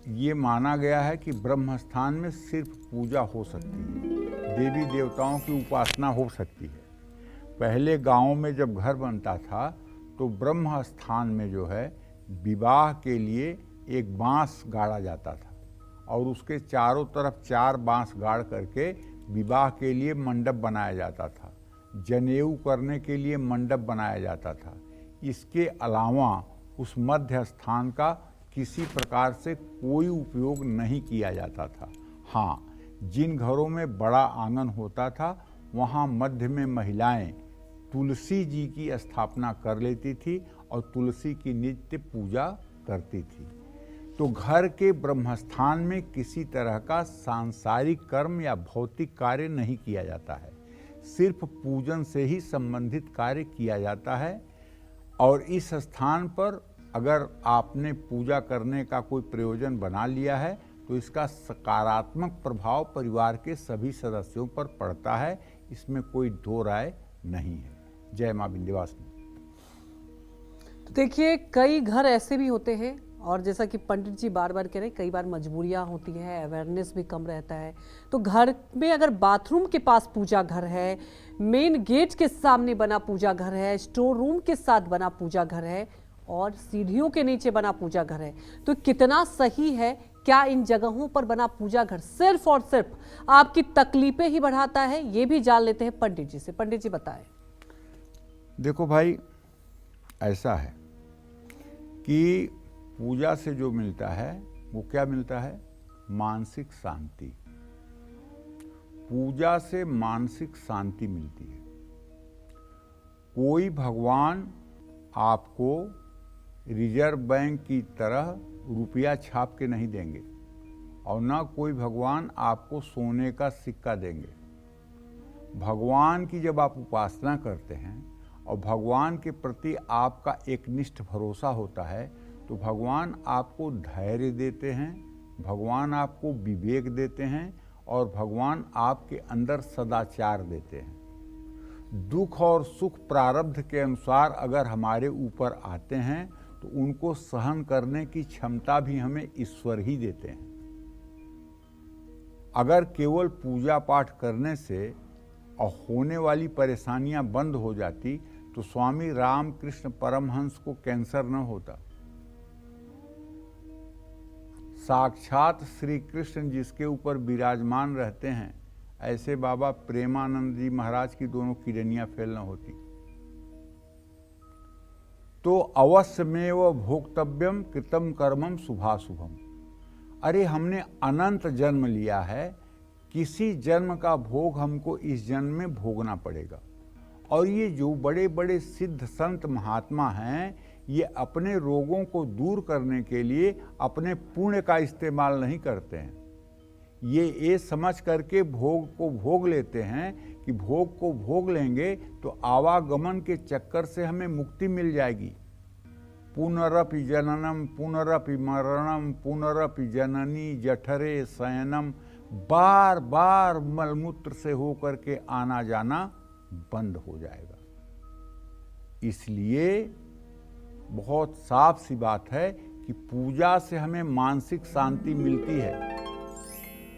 ये माना गया है कि ब्रह्म स्थान में सिर्फ पूजा हो सकती है, देवी देवताओं की उपासना हो सकती है। पहले गांवों में जब घर बनता था तो ब्रह्म स्थान में जो है विवाह के लिए एक बांस गाड़ा जाता था, और उसके चारों तरफ 4 बांस गाड़ करके विवाह के लिए मंडप बनाया जाता था, जनेऊ करने के लिए मंडप बनाया जाता था। इसके अलावा उस मध्य स्थान का किसी प्रकार से कोई उपयोग नहीं किया जाता था। हाँ, जिन घरों में बड़ा आंगन होता था वहाँ मध्य में महिलाएं तुलसी जी की स्थापना कर लेती थी और तुलसी की नित्य पूजा करती थी। तो घर के ब्रह्मस्थान में किसी तरह का सांसारिक कर्म या भौतिक कार्य नहीं किया जाता है, सिर्फ पूजन से ही संबंधित कार्य किया जाता है। और इस स्थान पर अगर आपने पूजा करने का कोई प्रयोजन बना लिया है तो इसका सकारात्मक प्रभाव परिवार के सभी सदस्यों पर पड़ता है, इसमें कोई दो राय नहीं है। जय मां विंध्यवासिनी। तो देखिए, कई घर ऐसे भी होते हैं, और जैसा कि पंडित जी बार बार कह रहे हैं, कई बार मजबूरियां होती हैं, अवेयरनेस भी कम रहता है। तो घर में अगर बाथरूम के पास पूजा घर है, मेन गेट के सामने बना पूजा घर है, स्टोर रूम के साथ बना पूजा घर है, और सीढ़ियों के नीचे बना पूजा घर है, तो कितना सही है? क्या इन जगहों पर बना पूजा घर सिर्फ और सिर्फ आपकी तकलीफें ही बढ़ाता है? ये भी जान लेते हैं पंडित जी से। पंडित जी बताएं। देखो भाई, ऐसा है कि पूजा से जो मिलता है वो क्या मिलता है? मानसिक शांति। पूजा से मानसिक शांति मिलती है। कोई भगवान आपको रिजर्व बैंक की तरह रुपया छाप के नहीं देंगे, और ना कोई भगवान आपको सोने का सिक्का देंगे। भगवान की जब आप उपासना करते हैं और भगवान के प्रति आपका एक निष्ठ भरोसा होता है, तो भगवान आपको धैर्य देते हैं, भगवान आपको विवेक देते हैं, और भगवान आपके अंदर सदाचार देते हैं। दुख और सुख प्रारब्ध के अनुसार अगर हमारे ऊपर आते हैं तो उनको सहन करने की क्षमता भी हमें ईश्वर ही देते हैं। अगर केवल पूजा पाठ करने से और होने वाली परेशानियां बंद हो जाती तो स्वामी रामकृष्ण परमहंस को कैंसर न होता। साक्षात श्री कृष्ण जिसके ऊपर विराजमान रहते हैं, ऐसे बाबा प्रेमानंद जी महाराज की दोनों किडनियां फेल न होती। तो अवश्यमेव भोक्तव्यम कृतम कर्मम शुभाशुभम। अरे हमने अनंत जन्म लिया है, किसी जन्म का भोग हमको इस जन्म में भोगना पड़ेगा। और ये जो बड़े बड़े सिद्ध संत महात्मा हैं, ये अपने रोगों को दूर करने के लिए अपने पुण्य का इस्तेमाल नहीं करते हैं। ये समझ करके भोग को भोग लेते हैं कि भोग को भोग लेंगे तो आवागमन के चक्कर से हमें मुक्ति मिल जाएगी। पुनरपि जननम पुनरपि मरणम पुनरपि जननी जठरे शयनम, बार बार मलमूत्र से होकर के आना जाना बंद हो जाएगा। इसलिए बहुत साफ सी बात है कि पूजा से हमें मानसिक शांति मिलती है।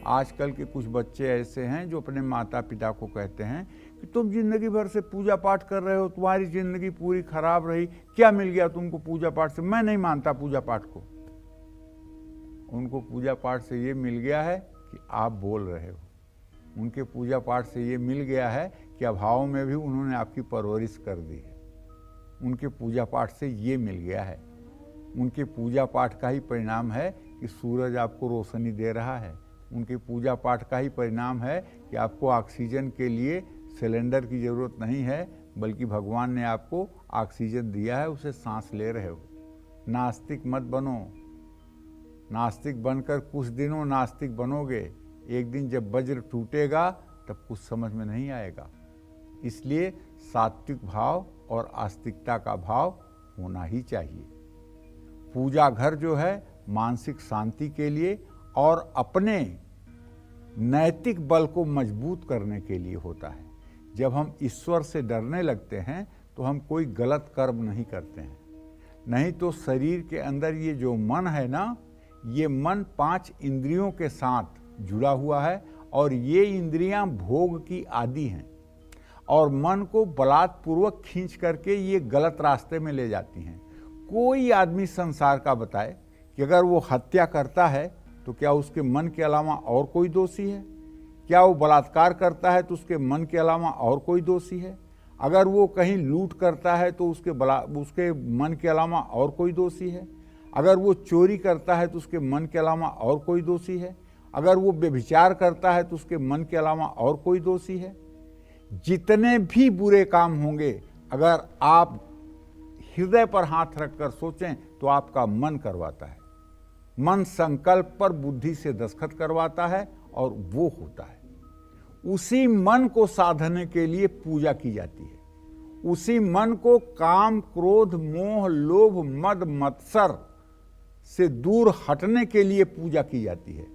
आजकल के कुछ बच्चे ऐसे हैं जो अपने माता पिता को कहते हैं कि तुम जिंदगी भर से पूजा पाठ कर रहे हो, तुम्हारी जिंदगी पूरी खराब रही, क्या मिल गया तुमको पूजा पाठ से? मैं नहीं मानता पूजा पाठ को। उनको पूजा पाठ से ये मिल गया है कि आप बोल रहे हो। उनके पूजा पाठ से ये मिल गया है कि अभाव में भी उन्होंने आपकी परवरिश कर दी है। उनके पूजा पाठ से ये मिल गया है। उनके पूजा पाठ का ही परिणाम है कि सूरज आपको रोशनी दे रहा है। उनके पूजा पाठ का ही परिणाम है कि आपको ऑक्सीजन के लिए सिलेंडर की ज़रूरत नहीं है, बल्कि भगवान ने आपको ऑक्सीजन दिया है, उसे सांस ले रहे हो। नास्तिक मत बनो। नास्तिक बनकर कुछ दिनों नास्तिक बनोगे, एक दिन जब वज्र टूटेगा तब कुछ समझ में नहीं आएगा। इसलिए सात्विक भाव और आस्तिकता का भाव होना ही चाहिए। पूजा घर जो है मानसिक शांति के लिए और अपने नैतिक बल को मजबूत करने के लिए होता है। जब हम ईश्वर से डरने लगते हैं तो हम कोई गलत कर्म नहीं करते हैं। नहीं तो शरीर के अंदर ये जो मन है ना, ये मन 5 इंद्रियों के साथ जुड़ा हुआ है और ये इंद्रियां भोग की आदि हैं और मन को बलात्पूर्वक खींच करके ये गलत रास्ते में ले जाती हैं। कोई आदमी संसार का बताए कि अगर वो हत्या करता है तो क्या उसके मन के अलावा और कोई दोषी है? क्या वो बलात्कार करता है तो उसके मन के अलावा और कोई दोषी है? अगर वो कहीं लूट करता है तो उसके मन के अलावा और कोई दोषी है? अगर वो चोरी करता है तो उसके मन के अलावा और कोई दोषी है? अगर वो व्यभिचार करता है तो उसके मन के अलावा और कोई दोषी है? जितने भी बुरे काम होंगे, अगर आप हृदय पर हाथ रखकर सोचें तो आपका मन करवाता है। मन संकल्प पर बुद्धि से दस्तखत करवाता है और वो होता है। उसी मन को साधने के लिए पूजा की जाती है। उसी मन को काम, क्रोध, मोह, लोभ, मद, मत्सर से दूर हटने के लिए पूजा की जाती है।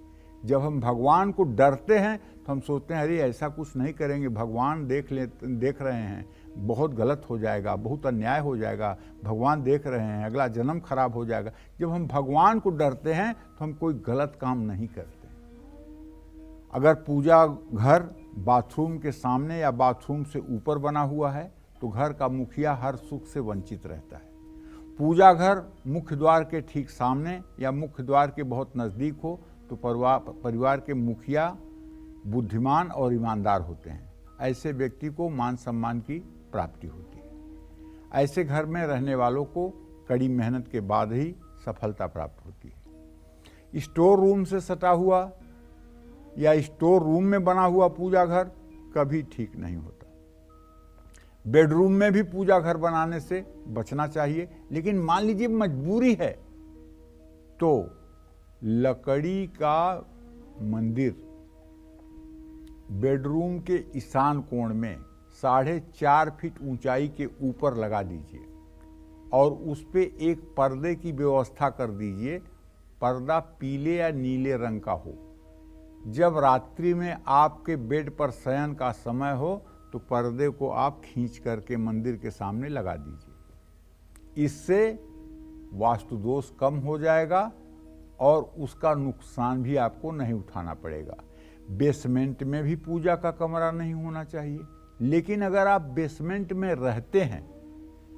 जब हम भगवान को डरते हैं तो हम सोचते हैं अरे ऐसा कुछ नहीं करेंगे, भगवान देख रहे हैं, बहुत गलत हो जाएगा, बहुत अन्याय हो जाएगा, भगवान देख रहे हैं, अगला जन्म खराब हो जाएगा। जब हम भगवान को डरते हैं तो हम कोई गलत काम नहीं करते। अगर पूजा घर बाथरूम के सामने या बाथरूम से ऊपर बना हुआ है तो घर का मुखिया हर सुख से वंचित रहता है। पूजा घर मुख्य द्वार के ठीक सामने या मुख्य द्वार के बहुत नज़दीक हो तो परिवार के मुखिया बुद्धिमान और ईमानदार होते हैं। ऐसे व्यक्ति को मान सम्मान की प्राप्ति होती है। ऐसे घर में रहने वालों को कड़ी मेहनत के बाद ही सफलता प्राप्त होती है। स्टोर रूम से सटा हुआ या स्टोर रूम में बना हुआ पूजा घर कभी ठीक नहीं होता। बेडरूम में भी पूजा घर बनाने से बचना चाहिए, लेकिन मान लीजिए मजबूरी है तो लकड़ी का मंदिर बेडरूम के ईशान कोण में 4.5 फीट ऊंचाई के ऊपर लगा दीजिए और उस पे एक पर्दे की व्यवस्था कर दीजिए। पर्दा पीले या नीले रंग का हो। जब रात्रि में आपके बेड पर शयन का समय हो तो पर्दे को आप खींच करके मंदिर के सामने लगा दीजिए। इससे वास्तु दोष कम हो जाएगा और उसका नुकसान भी आपको नहीं उठाना पड़ेगा। बेसमेंट में भी पूजा का कमरा नहीं होना चाहिए, लेकिन अगर आप बेसमेंट में रहते हैं,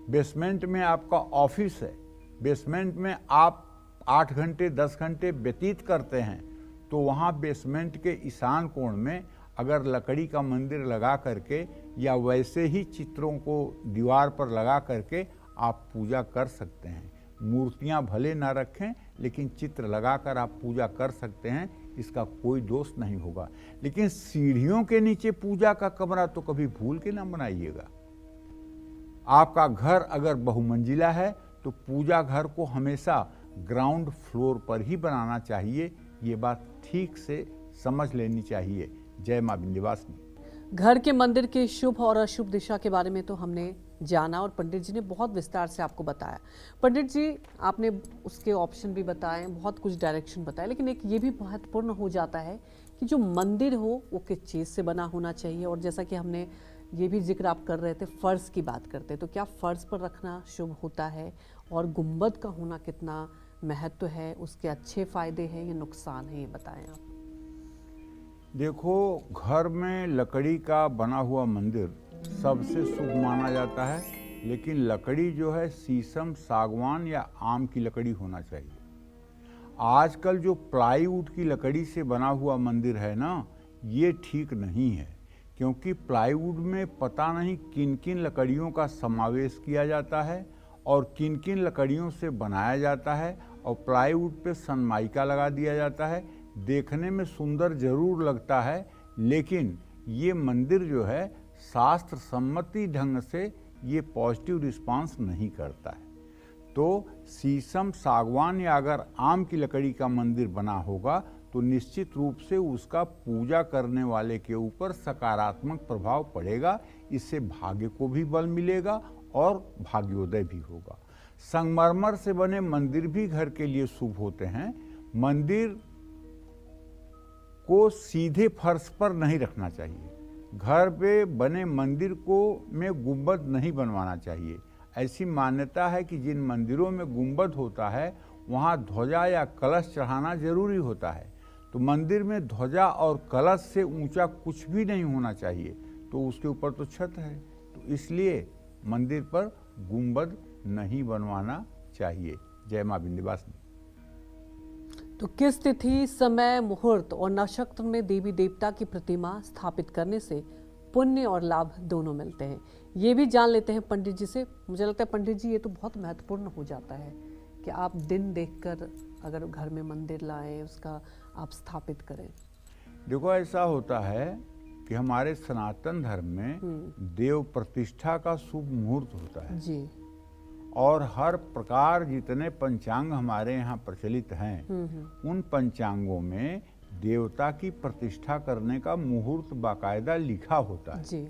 बेसमेंट में आपका ऑफिस है, बेसमेंट में आप 8 घंटे 10 घंटे व्यतीत करते हैं, तो वहाँ बेसमेंट के ईशान कोण में अगर लकड़ी का मंदिर लगा करके या वैसे ही चित्रों को दीवार पर लगा करके आप पूजा कर सकते हैं। मूर्तियां भले ना रखें, लेकिन चित्र लगाकर आप पूजा कर सकते हैं, इसका कोई दोष नहीं होगा। लेकिन सीढ़ियों के नीचे पूजा का कमरा तो कभी भूल के ना बनाइएगा। आपका घर अगर बहुमंजिला है तो पूजा घर को हमेशा ग्राउंड फ्लोर पर ही बनाना चाहिए। ये बात ठीक से समझ लेनी चाहिए। जय मां विंध्यवासिनी। घर के मंदिर के शुभ और अशुभ दिशा के बारे में तो हमने जाना और पंडित जी ने बहुत विस्तार से आपको बताया। पंडित जी, आपने उसके ऑप्शन भी बताए, बहुत कुछ डायरेक्शन बताया, लेकिन एक ये भी महत्वपूर्ण हो जाता है कि जो मंदिर हो वो किस चीज़ से बना होना चाहिए। और जैसा कि हमने ये भी जिक्र आप कर रहे थे, फ़र्श की बात करते, तो क्या फ़र्श पर रखना शुभ होता है? और गुंबद का होना कितना महत्व है, उसके अच्छे फ़ायदे हैं या नुकसान है, ये बताएं आप। देखो, घर में लकड़ी का बना हुआ मंदिर सबसे शुभ माना जाता है, लेकिन लकड़ी जो है शीशम, सागवान या आम की लकड़ी होना चाहिए। आजकल जो प्लाईवुड की लकड़ी से बना हुआ मंदिर है ना, ये ठीक नहीं है, क्योंकि प्लाईवुड में पता नहीं किन किन लकड़ियों का समावेश किया जाता है और किन किन लकड़ियों से बनाया जाता है, और प्लाईवुड पे सनमाइका लगा दिया जाता है। देखने में सुंदर जरूर लगता है, लेकिन ये मंदिर जो है शास्त्र सम्मति ढंग से ये पॉजिटिव रिस्पांस नहीं करता है। तो शीशम, सागवान या अगर आम की लकड़ी का मंदिर बना होगा तो निश्चित रूप से उसका पूजा करने वाले के ऊपर सकारात्मक प्रभाव पड़ेगा। इससे भाग्य को भी बल मिलेगा और भाग्योदय भी होगा। संगमरमर से बने मंदिर भी घर के लिए शुभ होते हैं। मंदिर को सीधे फर्श पर नहीं रखना चाहिए। घर पे बने मंदिर को में गुंबद नहीं बनवाना चाहिए। ऐसी मान्यता है कि जिन मंदिरों में गुंबद होता है वहाँ ध्वजा या कलश चढ़ाना जरूरी होता है। तो मंदिर में ध्वजा और कलश से ऊंचा कुछ भी नहीं होना चाहिए, तो उसके ऊपर तो छत है, तो इसलिए मंदिर पर गुंबद नहीं बनवाना चाहिए। जय मां विंध्यवासिनी। तो किस तिथि, समय, मुहूर्त और नक्षत्र में देवी देवता की प्रतिमा स्थापित करने से पुण्य और लाभ दोनों मिलते हैं, ये भी जान लेते हैं पंडित जी से। मुझे लगता है पंडित जी ये तो बहुत महत्वपूर्ण हो जाता है कि आप दिन देखकर अगर घर में मंदिर लाएं, उसका आप स्थापित करें। देखो, ऐसा होता है कि हमारे सनातन धर्म में देव प्रतिष्ठा का शुभ मुहूर्त होता है जी। और हर प्रकार जितने पंचांग हमारे यहाँ प्रचलित हैं उन पंचांगों में देवता की प्रतिष्ठा करने का मुहूर्त बाकायदा लिखा होता है जी।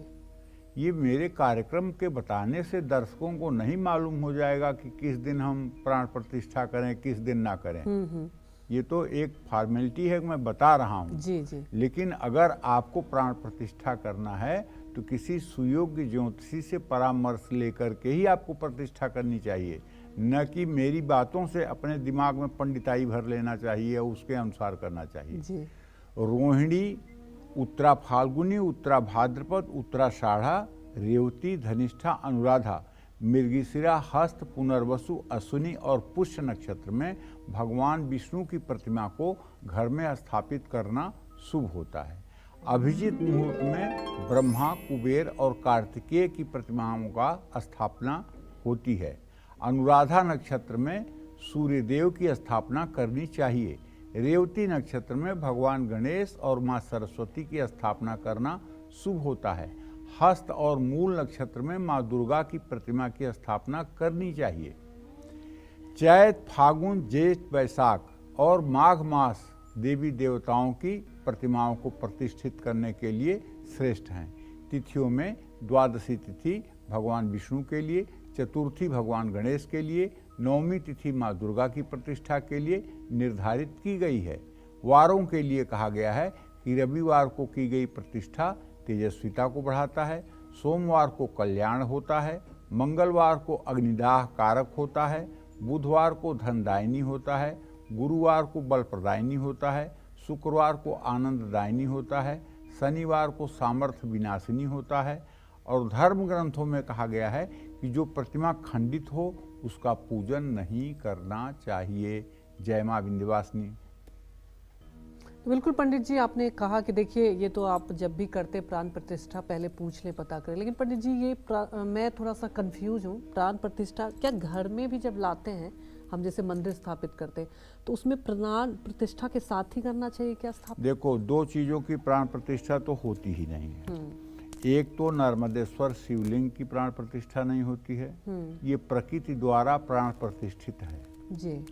ये मेरे कार्यक्रम के बताने से दर्शकों को नहीं मालूम हो जाएगा कि किस दिन हम प्राण प्रतिष्ठा करें, किस दिन ना करें। ये तो एक फॉर्मेलिटी है कि मैं बता रहा हूँ। जी जी। लेकिन अगर आपको प्राण प्रतिष्ठा करना है तो किसी सुयोग्य ज्योतिषी से परामर्श लेकर के ही आपको प्रतिष्ठा करनी चाहिए, न कि मेरी बातों से अपने दिमाग में पंडिताई भर लेना चाहिए और उसके अनुसार करना चाहिए। जी। रोहिणी, उत्तरा फाल्गुनी, उत्तरा भाद्रपद, उत्तराषाढ़ा, रेवती, धनिष्ठा, अनुराधा, मृगशिरा, हस्त, पुनर्वसु, अश्विनी और पुष्य नक्षत्र में भगवान विष्णु की प्रतिमा को घर में स्थापित करना शुभ होता है। अभिजीत मुहूर्त में ब्रह्मा, कुबेर और कार्तिकेय की प्रतिमाओं का स्थापना होती है। अनुराधा नक्षत्र में सूर्यदेव की स्थापना करनी चाहिए। रेवती नक्षत्र में भगवान गणेश और मां सरस्वती की स्थापना करना शुभ होता है। हस्त और मूल नक्षत्र में मां दुर्गा की प्रतिमा की स्थापना करनी चाहिए। चैत, फागुन, ज्येष्ठ, वैशाख और माघ मास देवी देवताओं की प्रतिमाओं को प्रतिष्ठित करने के लिए श्रेष्ठ हैं। तिथियों में द्वादशी तिथि भगवान विष्णु के लिए, चतुर्थी भगवान गणेश के लिए, नवमी तिथि माँ दुर्गा की प्रतिष्ठा के लिए निर्धारित की गई है। वारों के लिए कहा गया है कि रविवार को की गई प्रतिष्ठा तेजस्विता को बढ़ाता है, सोमवार को कल्याण होता है, मंगलवार को अग्निदाह कारक होता है, बुधवार को धनदायिनी होता है, गुरुवार को बल प्रदायिनी होता है, शुक्रवार को आनंददायिनी होता है, शनिवार को सामर्थ्य विनाशिनी होता है। और धर्म ग्रंथों में कहा गया है कि जो प्रतिमा खंडित हो उसका पूजन नहीं करना चाहिए। जय मां विंध्यवासिनी। बिल्कुल पंडित जी, आपने कहा कि देखिए ये तो आप जब भी करते प्राण प्रतिष्ठा पहले पूछ लें, पता करें, लेकिन पंडित जी ये मैं थोड़ा सा कंफ्यूज हूँ। प्राण प्रतिष्ठा क्या घर में भी जब लाते हैं हम, जैसे मंदिर स्थापित करते हैं, तो उसमें प्राण प्रतिष्ठा के साथ ही करना चाहिए क्या स्थापित? देखो, दो चीजों की प्राण प्रतिष्ठा तो होती ही नहीं है। एक तो नर्मदेश्वर शिवलिंग की प्राण प्रतिष्ठा नहीं होती है, ये प्रकृति द्वारा प्राण प्रतिष्ठित है जी।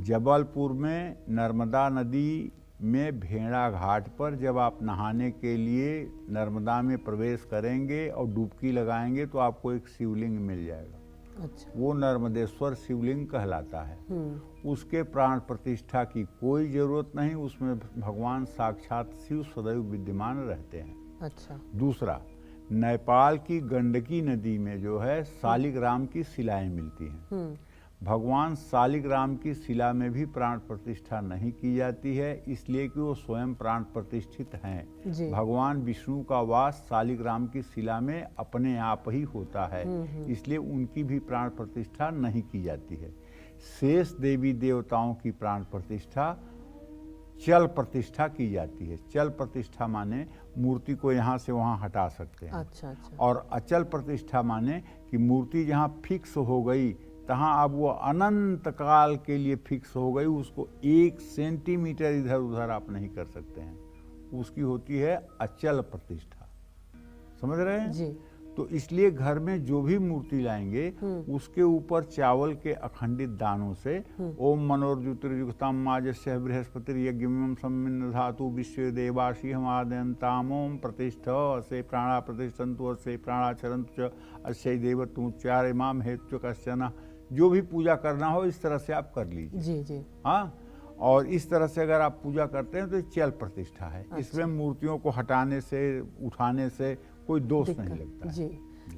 जबलपुर में नर्मदा नदी में भेड़ा घाट पर जब आप नहाने के लिए नर्मदा में प्रवेश करेंगे और डुबकी लगाएंगे तो आपको एक शिवलिंग मिल जाएगा। अच्छा। वो नर्मदेश्वर शिवलिंग कहलाता है। उसके प्राण प्रतिष्ठा की कोई जरूरत नहीं, उसमें भगवान साक्षात शिव सदैव विद्यमान रहते हैं। अच्छा। दूसरा, नेपाल की गंडकी नदी में जो है शालिग्राम की शिलाएं मिलती हैं। भगवान शालिग्राम की शिला में भी प्राण प्रतिष्ठा नहीं की जाती है, इसलिए कि वो स्वयं प्राण प्रतिष्ठित हैं। जी। भगवान विष्णु का वास शालिग्राम की शिला में अपने आप ही होता है, इसलिए उनकी भी प्राण प्रतिष्ठा नहीं की जाती है। शेष देवी देवताओं की प्राण प्रतिष्ठा चल प्रतिष्ठा की जाती है। चल प्रतिष्ठा माने मूर्ति को यहाँ से वहाँ हटा सकते हैं। अच्छा अच्छा। और अचल प्रतिष्ठा माने कि मूर्ति जहाँ फिक्स हो गई तहाँ अब वो अनंत काल के लिए फिक्स हो गई, उसको 1 सेंटीमीटर इधर उधर आप नहीं कर सकते हैं, उसकी होती है अचल प्रतिष्ठा। समझ रहे हैं जी। तो इसलिए घर में जो भी मूर्ति लाएंगे उसके ऊपर चावल के अखंडित दानों से ओम मनोर्जुतिर्युक्तम माजस्य बृहस्पति यज्ञम सम्मिन्न धातु विश्व देवाशी हमादयंताम ओम प्रतिष्ठ असे प्राणा प्रतिष्ठन्तु असे प्राणाचरन्तु च अस्य देवत्वमुच्चारे माम हेतु कश्चन। जो भी पूजा करना हो इस तरह से आप कर लीजिए। जी जी। हाँ, और इस तरह से अगर आप पूजा करते हैं तो चल प्रतिष्ठा है। अच्छा। इसमें मूर्तियों को हटाने से उठाने से कोई दोष नहीं लगता है। जी।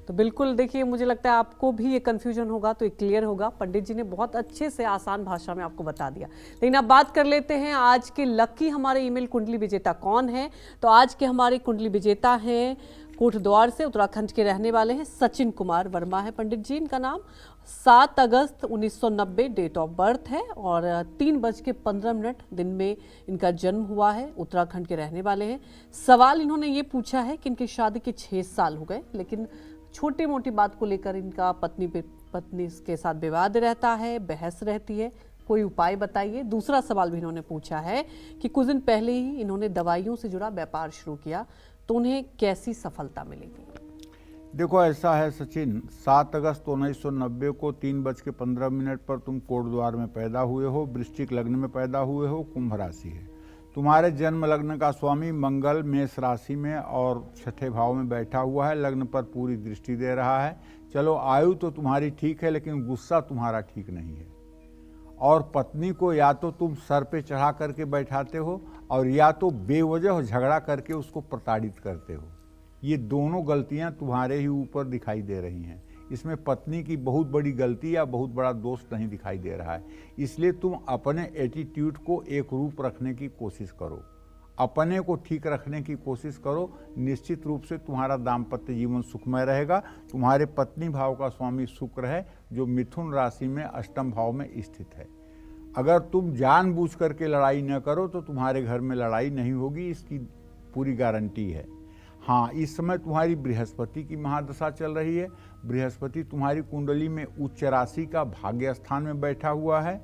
तो बिल्कुल देखिए, मुझे लगता है आपको भी ये कंफ्यूजन होगा तो ये क्लियर होगा। पंडित जी ने बहुत अच्छे से आसान भाषा में आपको बता दिया। लेकिन अब बात कर लेते हैं आज के लकी हमारे ईमेल कुंडली विजेता कौन है। तो आज के हमारे कुंडली विजेता हैं कोटद्वार से, उत्तराखंड के रहने वाले हैं सचिन कुमार वर्मा है पंडित जी इनका नाम। 7 अगस्त 1990 डेट ऑफ बर्थ है और 3:15 दिन में इनका जन्म हुआ है। उत्तराखंड के रहने वाले हैं। सवाल इन्होंने ये पूछा है कि इनकी शादी के 6 साल हो गए, लेकिन छोटी मोटी बात को लेकर इनका पत्नी के साथ विवाद रहता है, बहस रहती है, कोई उपाय बताइए। दूसरा सवाल भी इन्होंने पूछा है कि कुछ दिन पहले ही इन्होंने दवाइयों से जुड़ा व्यापार शुरू किया, तो उन्हें कैसी सफलता मिलेगी। देखो ऐसा है सचिन, 7 अगस्त 1990 को 3:15 पर तुम कोटद्वार में पैदा हुए हो, वृश्चिक लग्न में पैदा हुए हो, कुंभ राशि है। तुम्हारे जन्म लग्न का स्वामी मंगल मेष राशि में और 6ठे भाव में बैठा हुआ है, लग्न पर पूरी दृष्टि दे रहा है। चलो आयु तो तुम्हारी ठीक है, लेकिन गुस्सा तुम्हारा ठीक नहीं है। और पत्नी को या तो तुम सर पे चढ़ा करके बैठाते हो और या तो बेवजह झगड़ा करके उसको प्रताड़ित करते हो। ये दोनों गलतियां तुम्हारे ही ऊपर दिखाई दे रही हैं। इसमें पत्नी की बहुत बड़ी गलती या बहुत बड़ा दोष नहीं दिखाई दे रहा है। इसलिए तुम अपने एटीट्यूड को एक रूप रखने की कोशिश करो, अपने को ठीक रखने की कोशिश करो। निश्चित रूप से तुम्हारा दाम्पत्य जीवन सुखमय रहेगा। तुम्हारे पत्नी भाव का स्वामी शुक्र है, जो मिथुन राशि में अष्टम भाव में स्थित है। अगर तुम जानबूझ करके लड़ाई न करो तो तुम्हारे घर में लड़ाई नहीं होगी, इसकी पूरी गारंटी है। हाँ, इस समय तुम्हारी बृहस्पति की महादशा चल रही है। बृहस्पति तुम्हारी कुंडली में उच्च राशि का भाग्य स्थान में बैठा हुआ है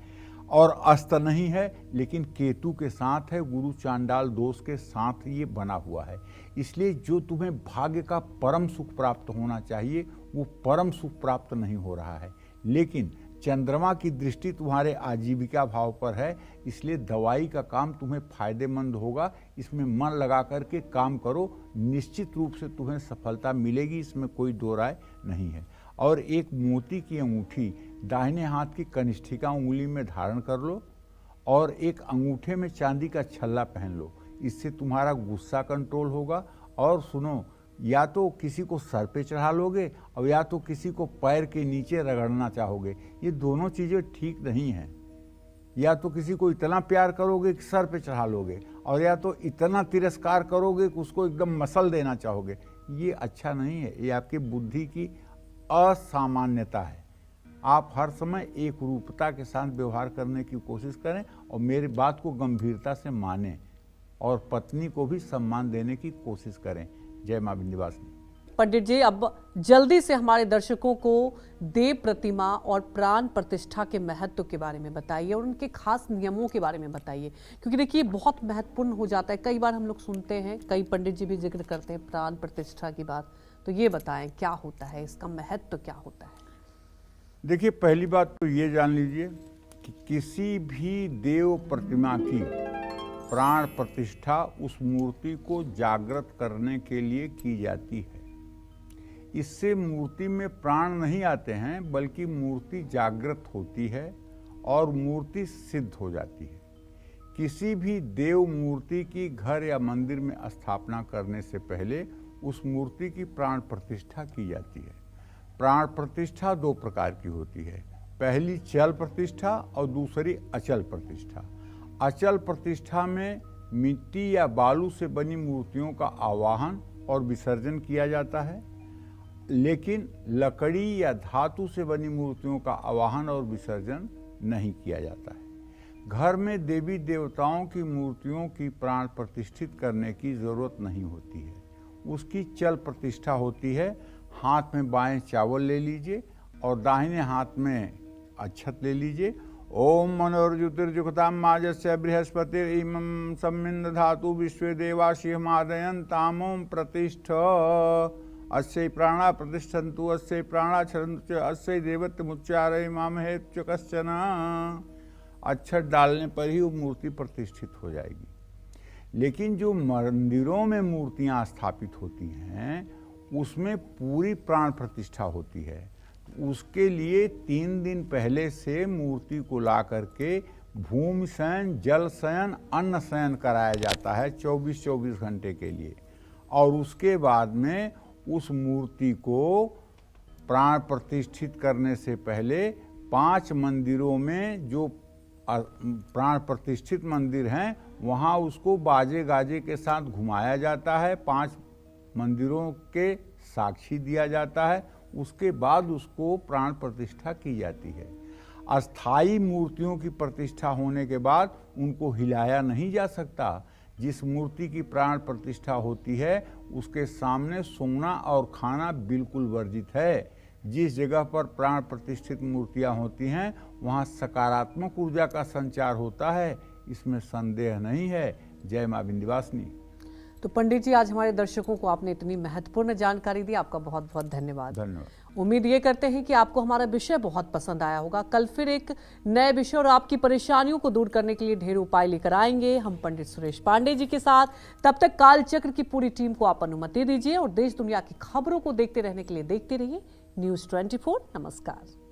और अस्त नहीं है, लेकिन केतु के साथ है, गुरु चांडाल दोष के साथ ये बना हुआ है। इसलिए जो तुम्हें भाग्य का परम सुख प्राप्त होना चाहिए वो परम सुख प्राप्त नहीं हो रहा है। लेकिन चंद्रमा की दृष्टि तुम्हारे आजीविका भाव पर है, इसलिए दवाई का काम तुम्हें फायदेमंद होगा। इसमें मन लगा करके काम करो, निश्चित रूप से तुम्हें सफलता मिलेगी, इसमें कोई दो राय नहीं है। और एक मोती की अंगूठी दाहिने हाथ की कनिष्ठिका उंगली में धारण कर लो और एक अंगूठे में चांदी का छल्ला पहन लो। इससे तुम्हारा गुस्सा कंट्रोल होगा। और सुनो, या तो किसी को सर पे चढ़ा लोगे और या तो किसी को पैर के नीचे रगड़ना चाहोगे, ये दोनों चीज़ें ठीक नहीं हैं। या तो किसी को इतना प्यार करोगे कि सर पे चढ़ा लोगे और या तो इतना तिरस्कार करोगे कि उसको एकदम मसल देना चाहोगे, ये अच्छा नहीं है। ये आपकी बुद्धि की असामान्यता है। आप हर समय एक रूपता के साथ व्यवहार करने की कोशिश करें और मेरी बात को गंभीरता से मानें और पत्नी को भी सम्मान देने की कोशिश करें। जय मां विंध्यवासिनी। पंडित जी, अब जल्दी से हमारे दर्शकों को देव प्रतिमा और प्राण प्रतिष्ठा के महत्व के बारे में बताइए और उनके खास नियमों के बारे में बताइए, क्योंकि देखिए बहुत महत्वपूर्ण हो जाता है। कई बार हम लोग सुनते हैं, कई पंडित जी भी जिक्र करते हैं प्राण प्रतिष्ठा की बात, तो ये बताएं क्या होता है, इसका महत्व क्या होता है। देखिए, पहली बात तो ये जान लीजिए कि किसी भी देव प्रतिमा की प्राण प्रतिष्ठा उस मूर्ति को जागृत करने के लिए की जाती है। इससे मूर्ति में प्राण नहीं आते हैं, बल्कि मूर्ति जागृत होती है और मूर्ति सिद्ध हो जाती है। किसी भी देव मूर्ति की घर या मंदिर में स्थापना करने से पहले उस मूर्ति की प्राण प्रतिष्ठा की जाती है। प्राण प्रतिष्ठा 2 प्रकार की होती है। पहली चल प्रतिष्ठा और दूसरी अचल प्रतिष्ठा। अचल प्रतिष्ठा में मिट्टी या बालू से बनी मूर्तियों का आवाहन और विसर्जन किया जाता है, लेकिन लकड़ी या धातु से बनी मूर्तियों का आवाहन और विसर्जन नहीं किया जाता है। घर में देवी देवताओं की मूर्तियों की प्राण प्रतिष्ठित करने की जरूरत नहीं होती है, उसकी चल प्रतिष्ठा होती है। हाथ में बाएं चावल ले लीजिए और दाहिने हाथ में अक्षत ले लीजिए। ओम मनोर्ज्योतिर्जुगतां माजस्य बृहस्पतिर्इमं सम्मिन्द धातु विश्वे देवा शिवमादयन् तामों प्रतिष्ठ अस्य प्राणा प्रतिष्ठन्तु अस्य प्राणा क्षरन्तु च अस्य देवत्वमुच्चारय मामहे च कश्चन। अक्षर डालने पर ही वो मूर्ति प्रतिष्ठित हो जाएगी। लेकिन जो मंदिरों में मूर्तियां स्थापित होती हैं उसमें पूरी प्राण प्रतिष्ठा होती है। उसके लिए 3 दिन पहले से मूर्ति को ला करके भूमि शयन, जल शयन, अन्न शयन कराया जाता है 24-24 घंटे के लिए। और उसके बाद में उस मूर्ति को प्राण प्रतिष्ठित करने से पहले 5 मंदिरों में जो प्राण प्रतिष्ठित मंदिर हैं वहाँ उसको बाजे गाजे के साथ घुमाया जाता है, 5 मंदिरों के साक्षी दिया जाता है। उसके बाद उसको प्राण प्रतिष्ठा की जाती है। अस्थाई मूर्तियों की प्रतिष्ठा होने के बाद उनको हिलाया नहीं जा सकता। जिस मूर्ति की प्राण प्रतिष्ठा होती है उसके सामने सोना और खाना बिल्कुल वर्जित है। जिस जगह पर प्राण प्रतिष्ठित मूर्तियां होती हैं वहां सकारात्मक ऊर्जा का संचार होता है, इसमें संदेह नहीं है। जय मां विंध्यवासिनी। तो पंडित जी, आज हमारे दर्शकों को आपने इतनी महत्वपूर्ण जानकारी दी, आपका बहुत बहुत धन्यवाद। धन्यवाद। उम्मीद ये करते हैं कि आपको हमारा विषय बहुत पसंद आया होगा। कल फिर एक नए विषय और आपकी परेशानियों को दूर करने के लिए ढेर उपाय लेकर आएंगे हम पंडित सुरेश पांडे जी के साथ। तब तक कालचक्र की पूरी टीम को आप अनुमति दीजिए और देश दुनिया की खबरों को देखते रहने के लिए देखते रहिए News 24। नमस्कार।